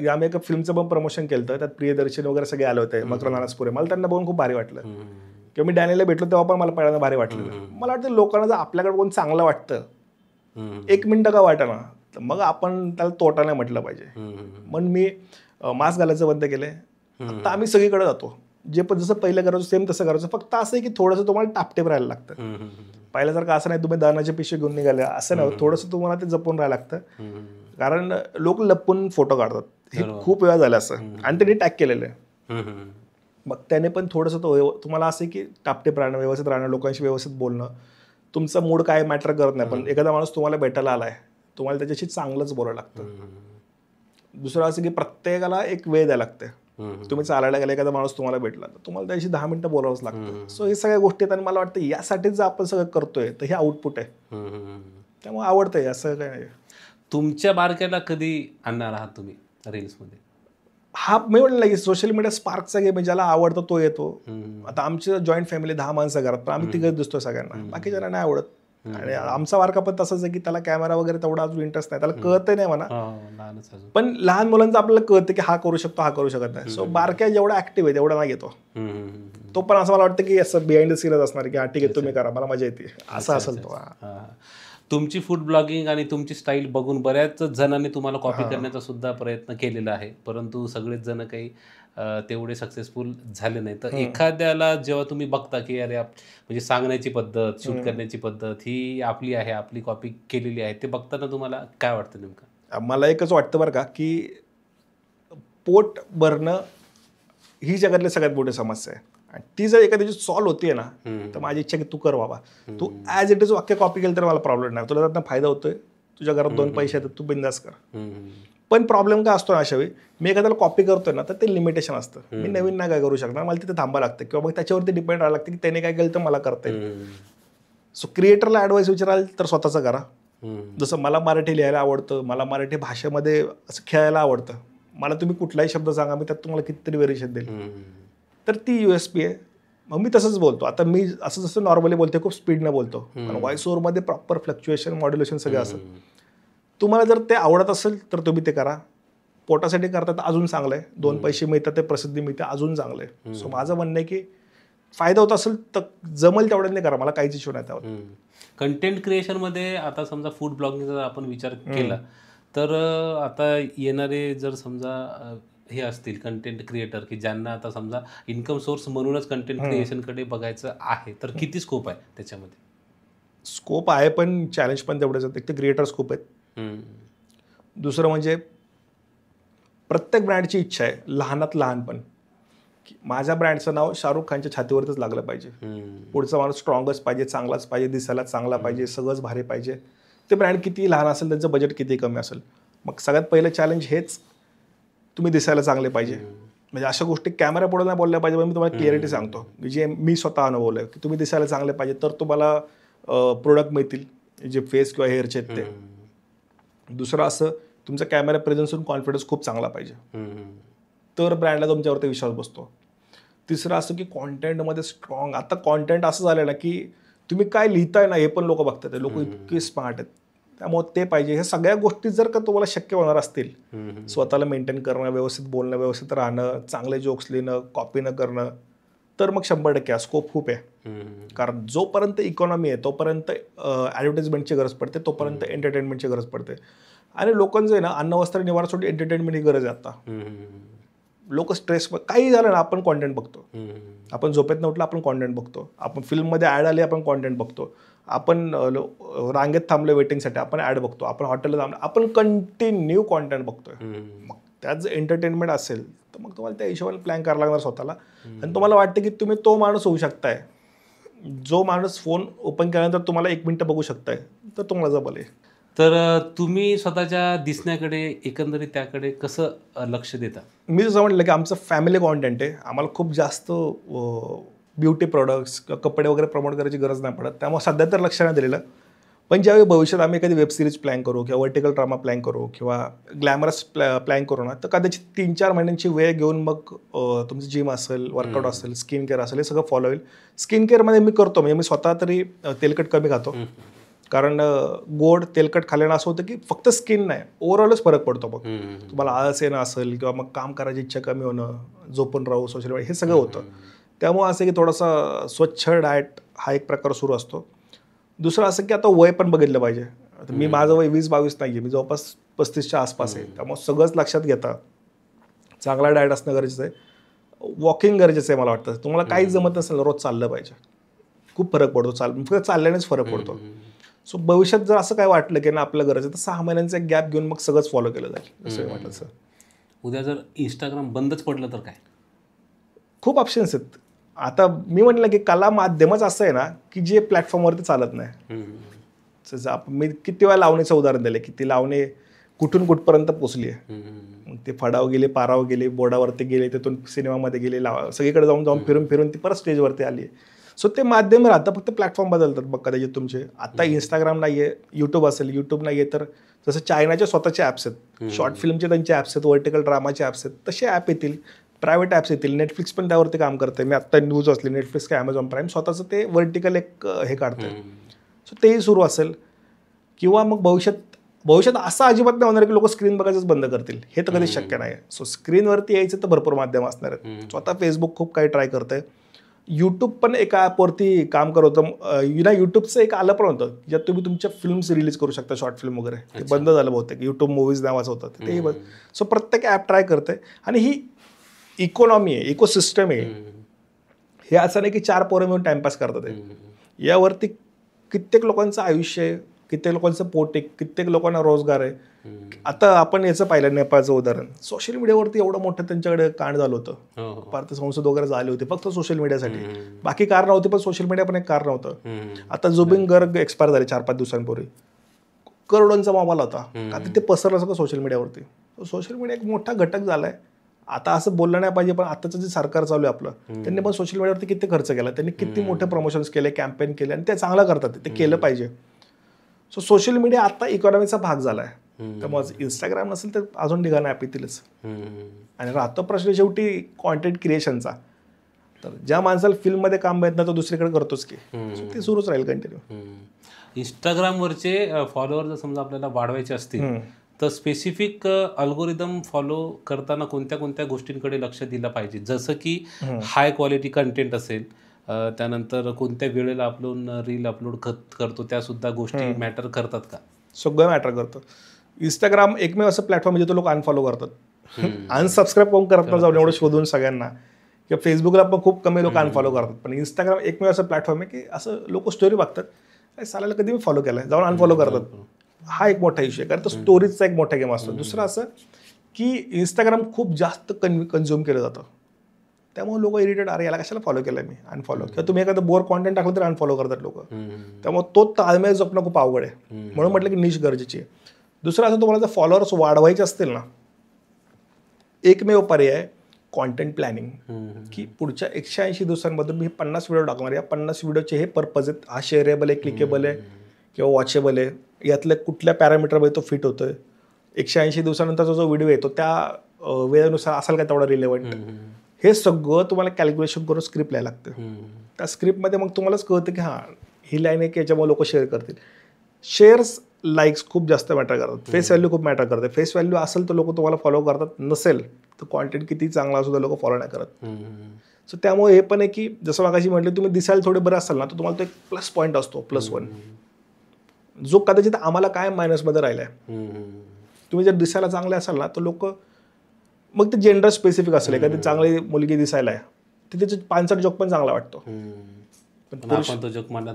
आम्ही एका फिल्मचं पण प्रमोशन केलं होतं, त्यात प्रियदर्शन वगैरे सगळे आले होते, मकरंद अनासपुरे. मला त्यांना बघून खूप भारी वाटलं. किंवा मी डॅनियलला भेटलो तेव्हा पण मला पहिल्यांदा भारी वाटलेलं. मला वाटतं लोकांना जर आपल्याकडे कोण चांगलं वाटतं, 1 मिनिटं का वाटेना, तर मग आपण त्याला तोटा नाही म्हटलं पाहिजे. म्हणून मी मास्क घालायचं बंद केलंय. आता आम्ही सगळीकडे जातो, जे पण जसं पहिलं करायचं सेम तसं करायचं. फक्त असं आहे की थोडंसं तुम्हाला टापटेप राहायला लागतं. पहिल्यासारखं असं नाही तुम्ही दानाचे पिशे घेऊन निघाले, असं नाही. थोडंसं तुम्हाला ते जपून राहायला लागतं, कारण लोक लपून फोटो काढतात. हे खूप वेळा झालं असं, आणि त्यांनी टॅग केलेलं आहे. मग त्याने पण थोडंसं तुम्हाला असं की टापटेप राहणं, व्यवस्थित राहणं, लोकांशी व्यवस्थित बोलणं. तुमचा मूड काय मॅटर करत नाही, पण एखादा माणूस तुम्हाला भेटायला आलाय, तुम्हाला त्याच्याशी चांगलंच बोलायला लागतं. दुसरं असं की प्रत्येकाला एक वेळ द्यायला लागते. तुम्ही चालायला गेला, एखादा माणूस तुम्हाला भेटला तर तुम्हाला त्याशी 10 मिनिटं बोलावंच लागतं. सो हे सगळ्या गोष्टी आहेत, आणि मला वाटतं यासाठीच जर आपण सगळं करतोय तर हे आउटपुट आहे. त्यामुळे आवडतंय, असं काय नाही. तुमच्या बारक्याला कधी आणणार आहात तुम्ही रील्समध्ये? हा मी म्हटलं की सोशल मीडिया स्पार्कचा गेम, ज्याला आवडतो तो येतो. आता आमची जॉईंट फॅमिली 10 माणसं घरात, पण आम्ही तिघच दिसतो सगळ्यांना, बाकीच्यांना नाही आवडत. आणि आमचा वारका पण तसंच आहे की त्याला कॅमेरा वगैरे तेवढा अजून इंटरेस्ट नाही, त्याला कळतही नाही म्हणा. पण लहान मुलांचं आपल्याला कळतं की हा करू शकतो, हा करू शकत नाही. सो बारक्या जेवढा ऍक्टिव्ह आहे तेवढा नाही येतो तो. पण असं मला वाटतं की असं बिहाइंड द सीनच असणार की हा ठीक आहे तुम्ही करा, मला मजा येते, असं असेल तो. तुमची फूड ब्लॉगिंग आणि तुमची स्टाईल बघून बऱ्याच जणांनी तुम्हाला कॉपी करण्याचा सुद्धा प्रयत्न केलेला आहे, परंतु सगळेच जण काही तेवढे सक्सेसफुल झाले नाही. तर एखाद्याला जेव्हा तुम्ही बघता की अरे म्हणजे सांगण्याची पद्धत, शूट करण्याची पद्धत ही आपली आहे, आपली कॉपी केलेली आहे, ते बघताना तुम्हाला काय वाटतं नेमकं? मला एकच वाटतं बरं का की पोट भरणं ही जगातली सगळ्यात मोठी समस्या आहे. आणि ती जर एखाद्याची सॉल्व्ह होतीये ना, तर माझी इच्छा की तू कर बाबा. तू ॲज इट इज वाक्य कॉपी केलं तर मला प्रॉब्लेम नाही. तुला त्यातनं फायदा होतोय, तुझ्या घरात 2 पैसे येतात, तू बिंदास कर. पण प्रॉब्लेम काय असतो ना अशा वेळी, मी एखाद्याला कॉपी करतोय ना तर ते लिमिटेशन असतं. मी नवीन नाही काय करू शकणार, मला तिथे थांबावं लागतं, किंवा मग त्याच्यावरती डिपेंड राहावं लागतं की त्याने काय केलं तर मला करता येईल. सो क्रिएटरला ॲडवाईस विचाराल तर स्वतःचं करा. जसं मला मराठी लिहायला आवडतं, मला मराठी भाषेमध्ये असं खेळायला आवडतं, मला तुम्ही कुठलाही शब्द सांगा, मी त्यात तुम्हाला कितीतरी व्हेरिएशन देईल. तर ती USP आहे. मग मी तसंच बोलतो. आता मी असं जसं नॉर्मली बोलते खूप स्पीडनं बोलतो, पण व्हॉइस ओव्हरमध्ये प्रॉपर फ्लक्च्युएशन, मॉड्युलेशन सगळं असतं. तुम्हाला जर ते आवडत असेल तर तुम्ही ते करा. पोटासाठी करतात अजून चांगलं आहे, 2 पैसे मिळतात, ते प्रसिद्धी मिळते, अजून चांगलं आहे. सो माझं म्हणणं आहे की फायदा होत असेल तर जमल तेवढ्याने करा, मला काहीच इश्यू नाही त्यावर. कंटेंट क्रिएशनमध्ये आता समजा फूड ब्लॉगिंगचा जर आपण विचार केला तर आता येणारे जर समजा हे असतील कंटेंट क्रिएटर की ज्यांना आता समजा इन्कम सोर्स म्हणूनच कंटेंट क्रिएशनकडे बघायचं आहे, तर किती स्कोप आहे त्याच्यामध्ये? स्कोप आहे, पण चॅलेंज पण तेवढेच आहेत. एक तर क्रिएटर्स खूप आहेत, दुसरं म्हणजे प्रत्येक ब्रँडची इच्छा आहे लहानात लहानपण की माझ्या ब्रँडचं नाव शाहरुख खानच्या छातीवरच लागलं पाहिजे. पुढचा माणूस स्ट्रॉंगच पाहिजे, चांगलाच पाहिजे, दिसायला चांगला पाहिजे, सगळंच भारी पाहिजे. ते ब्रँड किती लहान असेल, त्यांचं बजेट किती कमी असेल, मग सगळ्यात पहिलं चॅलेंज हेच, तुम्ही दिसायला चांगले पाहिजे. म्हणजे अशा गोष्टी कॅमेरा पुढे नाही बोलल्या पाहिजे, पण मी तुम्हाला क्लिअरिटी सांगतो जे मी स्वतः अनुभवलं की तुम्ही दिसायला चांगले पाहिजे तर तुम्हाला प्रोडक्ट मिळतील जे फेस किंवा हेअरचे आहेत ते. दुसरं असं, तुमचा कॅमेरा प्रेझेन्सवरून कॉन्फिडन्स खूप चांगला पाहिजे, तर ब्रँडला तुमच्यावरती विश्वास बसतो. तिसरं असं की कॉन्टेंटमध्ये स्ट्रॉंग. आता कॉन्टेंट असं झालं ना की तुम्ही काय लिहिताय ना हे पण लोक बघतात, लोक इतके स्मार्ट आहेत, त्यामुळे ते पाहिजे. ह्या सगळ्या गोष्टी जर का तुम्हाला शक्य होणार असतील, स्वतःला मेंटेन करणं, व्यवस्थित बोलणं, व्यवस्थित राहणं, चांगले जोक्स लिहिणं, कॉपी न करणं, तर मग 100% स्कोप खूप आहे. कारण जोपर्यंत इकॉनॉमी आहे तोपर्यंत ॲडव्हर्टाइजमेंटची गरज पडते, तोपर्यंत एंटरटेनमेंटची गरज पडते. आणि लोकांचं आहे ना, अन्न वस्त्र निवारा सोडून एंटरटेनमेंट ही गरज आहे आता. लोक स्ट्रेस, काही झालं ना आपण कॉन्टेंट बघतो, आपण झोपेत उठलं आपण कॉन्टेंट बघतो, आपण फिल्ममध्ये ॲड आली आपण कॉन्टेंट बघतो, आपण रांगेत थांबलो वेटिंगसाठी आपण ॲड बघतो, आपण हॉटेलला थांबलो आपण कंटिन्यू कॉन्टेंट बघतोय. मग त्यात जर एंटरटेनमेंट असेल तर मग तुम्हाला त्या हिशोबाने प्लॅन करायला लागणार स्वतःला. आणि तुम्हाला वाटतं की तुम्ही तो माणूस होऊ शकताय, जो माणूस फोन ओपन केल्यानंतर तुम्हाला 1 मिनिट बघू शकताय, तर तुम्हाला जबल आहे. तर तुम्ही स्वतःच्या दिसण्याकडे एकंदरीत त्याकडे कसं लक्ष देता? मी जसं म्हटलं की आमचं फॅमिली कॉन्टेंट आहे, आम्हाला खूप जास्त ब्युटी प्रोडक्ट्स किंवा कपडे वगैरे प्रमोट करायची गरज नाही पडत, त्यामुळे सध्या तर लक्ष नाही दिलेलं. पण ज्यावेळी भविष्यात आम्ही एखादी वेब सिरीज प्लॅन करू किंवा वर्टिकल ड्रामा प्लॅन करू किंवा ग्लॅमरस प्लॅन करू ना, तर कदाचित 3-4 महिन्यांची वेळ घेऊन मग तुमचं जिम असेल, वर्कआउट असेल, स्किन केअर असेल, हे सगळं फॉलो होईल. स्किन केअरमध्ये मी करतो, म्हणजे मी स्वतः तरी तेलकट कमी खातो, कारण गोड तेलकट खाल्यानं असं होतं की फक्त स्किन नाही, ओव्हरऑलच फरक पडतो. मग तुम्हाला आळस येणं असेल किंवा मग काम करायची इच्छा कमी होणं, झोपून राहू, सोशल मीडिया, हे सगळं होतं. त्यामुळे असं की थोडासा स्वच्छ डाएट हा एक प्रकार सुरू असतो. दुसरं असं की आता वय पण बघितलं पाहिजे. मी माझं वय 20-22 नाही आहे, मी जवळपास 35च्या आसपास आहे, त्यामुळे सगळंच लक्षात घेता चांगला डाएट असणं गरजेचं आहे. वॉकिंग गरजेचं आहे मला वाटतं. तुम्हाला काहीच जमत नसेल रोज चाललं पाहिजे, खूप फरक पडतो. फक्त चालल्यानेच फरक पडतो. सो भविष्यात जर असं काय वाटलं की ना आपलं गरज आहे, तर 6 महिन्यांचा एक गॅप घेऊन मग सगळंच फॉलो केलं जाईल असं वाटलं. सर, उद्या जर इंस्टाग्राम बंदच पडलं तर काय? खूप ऑप्शन्स आहेत. आता मी म्हटलं की कला माध्यमच असं आहे ना की जे प्लॅटफॉर्मवरती चालत नाही. मी किती वेळा लावणीचं उदाहरण दिलं की ती लावणी कुठून कुठपर्यंत पोचली आहे. मग ते फडाव गेले, पाराव गेले, बोर्डावरती गेले, तिथून सिनेमामध्ये गेले, सगळीकडे जाऊन फिरून ती परत स्टेजवरती आली. सो ते माध्यम राहतं, फक्त प्लॅटफॉर्म बदलतात. बघ कदाचित तुमचे आता इंस्टाग्राम नाही आहे, यूट्यूब असेल, यूट्यूब नाही आहे तर जसं चायनाचे स्वतःचे ॲप्स आहेत, शॉर्ट फिल्मचे त्यांचे ॲप्स आहेत, वर्टिकल ड्रामाचे ॲप्स आहेत, तसे ॲप येतील, प्रायव्हेट ॲप्स येतील. नेटफ्लिक्स पण त्यावरती काम करते. मी आत्ता न्यूज असली नेटफ्लिक्स किंवा ॲमेझॉन प्राईम स्वतःचं ते वर्टिकल एक हे काढतं. सो तेही सुरू असेल. किंवा मग भविष्यात असं अजिबात नाही होणार की लोक स्क्रीन बघायचंच बंद करतील, हे तर कधीच शक्य नाही. सो स्क्रीनवरती यायचं तर भरपूर माध्यम असणार आहेत. स्वतः फेसबुक खूप काही ट्राय करतंय. यूट्यूब पण एका ॲपवरती काम करत होतं. यूट्यूबचं एक आलं पण होतं ज्यात तुम्ही तुमच्या फिल्म्स रिलीज करू शकता, शॉर्ट फिल्म वगैरे. ते बंद झालं बहुतेक, यूट्यूब मूवीज नावाचं होतं तेही बंद. सो प्रत्येक ॲप ट्राय करते. आणि ही इकॉनॉमी आहे, इकोसिस्टम आहे. हे असं नाही की 4 पोरं मिळून टाइमपास करतात. यावरती कित्येक लोकांचं आयुष्य आहे, कित्येक लोकांचं पोट आहे, कित्येक लोकांना रोजगार आहे. आता आपण याचं पाहिलं नेपाळचं उदाहरण. सोशल मीडियावरती एवढं मोठं त्यांच्याकडे कांड झालं होतं, भारतीय संसद वगैरे झाली होती फक्त सोशल मीडियासाठी. बाकी कारण नव्हती, पण सोशल मीडिया पण एक कारण होतं. आता जुबिन गर्ग एक्सपायर झाले 4-5 दिवसांपूर्वी. करोडोंचा मोबाईल होता, का ते पसरलं सगळं सोशल मीडियावरती. सोशल मीडिया एक मोठा घटक झालाय. आता असं बोललं नाही पाहिजे, पण आताचं जे सरकार चालू आहे आपलं, त्यांनी पण सोशल मीडियावरती किती खर्च केला, त्यांनी किती मोठे प्रमोशन्स केले, कॅम्पेन केले, आणि ते चांगलं करतात, ते केलं पाहिजे. सो सोशल मीडिया आता इकॉनॉमीचा भाग झाला आहे. त्यामुळे इंस्टाग्राम नसेल तर अजून ठिकाणं ॲप येतीलच. आणि राहतो प्रश्न शेवटी कॉन्टेंट क्रिएशनचा. तर ज्या माणसाला फिल्ममध्ये काम मिळत नाही तो दुसरीकडे करतोच की, ते सुरूच राहील कंटिन्यू. इंस्टाग्रामवरचे फॉलोअर जर समजा आपल्याला वाढवायचे असतील तर स्पेसिफिक अल्गोरिदम फॉलो करताना कोणत्या कोणत्या गोष्टींकडे लक्ष दिलं पाहिजे? जसं की हाय क्वालिटी कंटेंट असेल, त्यानंतर कोणत्या वेळेला आपण रील अपलोड करतो, त्यासुद्धा गोष्टी मॅटर करतात का? सगळं मॅटर करतं. इंस्टाग्राम एकमेव असं प्लॅटफॉर्म जिथे लोक अनफॉलो करतात, अनसबस्क्राईब कोण करत नाही जाऊन एवढं शोधून सगळ्यांना. किंवा फेसबुकला पण खूप कमी लोक अनफॉलो करतात, पण इंस्टाग्राम एकमेव असं प्लॅटफॉर्म आहे की असं लोक स्टोरी बघतात, काय सालाला कधी मी फॉलो केलाय, जाऊन अनफॉलो करतात. हा एक मोठा इश्यू आहे, कारण तो स्टोरीजचा एक मोठा गेम असतो. दुसरं असं की इंस्टाग्राम खूप जास्त कन्झ्युम केलं जातं, त्यामुळे लोक इरिटेट, अरे याला कशाला फॉलो केलं मी, अनफॉलो. किंवा तुम्ही एखादं बोर कॉन्टेंट टाकलं तर अनफॉलो करतात लोक. त्यामुळे तो ताळमेळ जपणं खूप अवघड आहे. म्हणून म्हटलं की निश गरजेची आहे. दुसरं असं तुम्हाला जर फॉलोअर्स वाढवायचे असतील ना, एकमेव पर्याय कॉन्टेंट प्लॅनिंग, की पुढच्या 180 दिवसांमधून मी 50 व्हिडिओ टाकणार. या 50 व्हिडिओचे हे पर्पज आहेत, हा शेअरेबल आहे, क्लिकेबल आहे किंवा वॉचेबल आहे, यातल्या कुठल्या पॅरामीटरमध्ये तो फिट होतोय, 180 दिवसानंतरचा जो व्हिडिओ येतो त्या वेळेनुसार असाल का तेवढा रिलेव्हंट, हे सगळं तुम्हाला कॅल्क्युलेशन करून स्क्रिप्ट लिहायला लागतं. त्या स्क्रिप्टमध्ये मग तुम्हालाच कळतं की हां ही लाईन आहे की याच्यामुळे लोक शेअर करतील. शेअर्स, लाईक्स खूप जास्त मॅटर करतात, फेस व्हॅल्यू खूप मॅटर करते. फेस व्हॅल्यू असेल तर लोक तुम्हाला फॉलो करतात, नसेल तर कॉन्टेंट किती चांगला असू तर लोक फॉलो नाही करत. सो त्यामुळे हे पण आहे की जसं मागाशी म्हटलं, तुम्ही दिसायला थोडे बरं असाल ना, तर तुम्हाला तो एक प्लस पॉईंट असतो, +1, जो कदाचित आम्हाला काय मायनसमध्ये राहिला आहे. तुम्ही जर दिसायला चांगले असाल ना, तर लोक, मग ते जेंडर स्पेसिफिक असेल, एखादी चांगली मुलगी दिसायला आहे तर त्याचं 5 जोक पण चांगला वाटतो,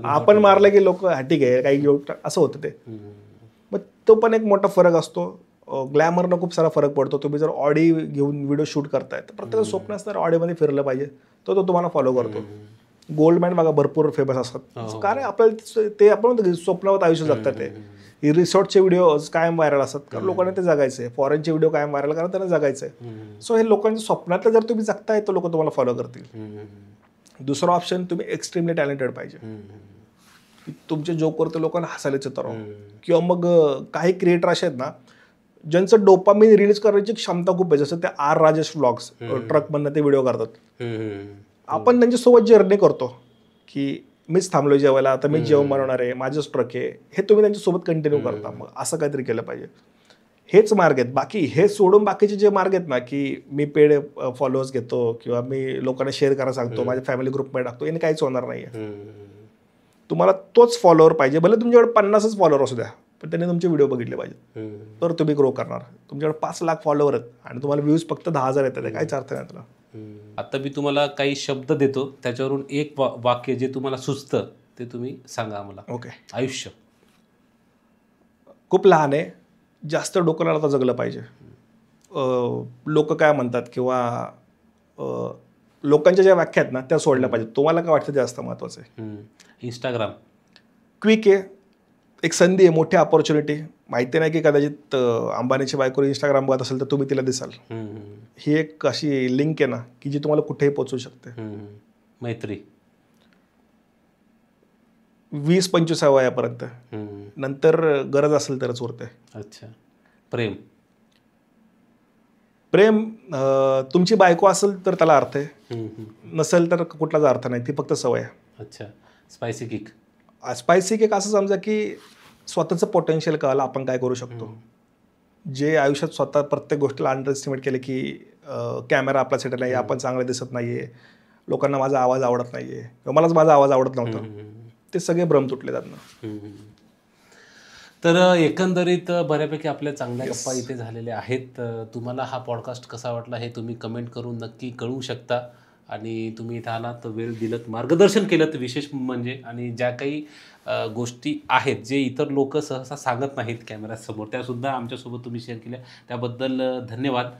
आपण मारलं की लोक ठीक आहे काही जोक, असं होतं ते. मग तो पण एक मोठा फरक असतो. ग्लॅमरनं खूप सारा फरक पडतो. तुम्ही जर ऑडी घेऊन व्हिडिओ शूट करताय तर प्रत्येक स्वप्न असणार ऑडीमध्ये फिरलं पाहिजे, तो तुम्हाला फॉलो करतो. गोल्डमॅन बघा भरपूर फेमस असतात, कारण आपल्याला ते आपण स्वप्नावत आयुष्य जगतात. ते रिसॉर्टचे व्हिडिओ कायम व्हायरल असतात कारण लोकांना ते जगायचं आहे. फॉरेनचे व्हिडिओ कायम व्हायरल कारण त्यांना जगायचं आहे. सो हे लोकांच्या स्वप्नातलं जर तुम्ही जगताय तर लोक तुम्हाला फॉलो करतील. दुसरा ऑप्शन, तुम्ही एक्स्ट्रीमली टॅलेंटेड पाहिजे, तुमचे जोकवर तर लोकांना हसायलाच येतं. किंवा मग काही क्रिएटर असे आहेत ना ज्यांचं डोपामिन रिलीज करायची क्षमता खूप आहे, जसं ते राजेश व्लॉग्स, ट्रकमधनं ते व्हिडिओ करतात. आपण त्यांच्यासोबत जर्नी करतो की मीच थांबलोय जेवायला, आता मीच जेवण बनवणार आहे, माझंच ट्रक आहे, हे तुम्ही त्यांच्यासोबत कंटिन्यू करता. मग असं काहीतरी केलं पाहिजे. हेच मार्ग आहेत. बाकी हे सोडून बाकीचे जे मार्ग आहेत ना, की मी पेड फॉलोअर्स घेतो किंवा मी लोकांना शेअर करायला सांगतो, माझ्या फॅमिली ग्रुपमध्ये टाकतो, याने काहीच होणार नाही आहे. तुम्हाला तोच फॉलोअर पाहिजे, भले तुमच्याकडे 50च फॉलोअर असू द्या, पण त्यांनी तुमचे व्हिडिओ बघितले पाहिजे, तर तुम्ही ग्रो करणार. तुमच्याकडे 5 लाख फॉलोअर आहेत आणि तुम्हाला व्ह्यूज फक्त 10,000 येतात, काहीच अर्थ नाही त्याला. आता मी तुम्हाला काही शब्द देतो, त्याच्यावरून एक वाक्य जे तुम्हाला सुचतं ते तुम्ही सांगा आम्हाला. ओके. आयुष्य खूप लहान आहे, जास्त डोकं लावता जगलं पाहिजे. लोक काय म्हणतात किंवा लोकांच्या ज्या व्याख्या आहेत ना त्या सोडल्या पाहिजेत. तुम्हाला काय वाटतं ते जास्त महत्त्वाचं आहे. इंस्टाग्राम क्विक आहे, एक संधी आहे, मोठी अपॉर्च्युनिटी. माहिती नाही की कदाचित अंबानीची बायको इंस्टाग्राम बघत असेल तर तुम्ही तिला दिसाल. ही एक अशी लिंक आहे ना की जी तुम्हाला कुठेही पोहोचू शकते. मैत्री 20-25 वयापर्यंत, नंतर गरज असेल तरच उरते. अच्छा. प्रेम प्रेम तुमची बायको असेल तर त्याला अर्थ आहे, नसेल तर कुठलाच अर्थ नाही, ती फक्त सवय आहे. अच्छा. Spicy cake. स्पायसी केक असं समजा की स्वतःचं पोटेन्शियल कळालं आपण काय करू शकतो. जे आयुष्यात स्वतः प्रत्येक गोष्टीला अंडर एस्टिमेट केलं की कॅमेरा आपला सेटल नाही, आपण चांगलं दिसत नाहीये, लोकांना माझा आवाज आवडत नाहीये किंवा मलाच माझा आवाज आवडत नव्हता, ते सगळे भ्रम तुटले त्यातनं. तर एकंदरीत बऱ्यापैकी आपल्या चांगल्या गप्पा इथे झालेल्या आहेत. तुम्हाला हा पॉडकास्ट कसा वाटला हे तुम्ही कमेंट करून नक्की कळवू शकता. आणि तुम्ही इथं आलात, वेळ दिलत, मार्गदर्शन केलं विशेष म्हणजे, आणि ज्या काही गोष्टी आहेत जे इतर लोक सहसा सांगत नाहीत कॅमेऱ्यासमोर, त्यासुद्धा आमच्यासोबत तुम्ही शेअर केल्या, त्याबद्दल धन्यवाद.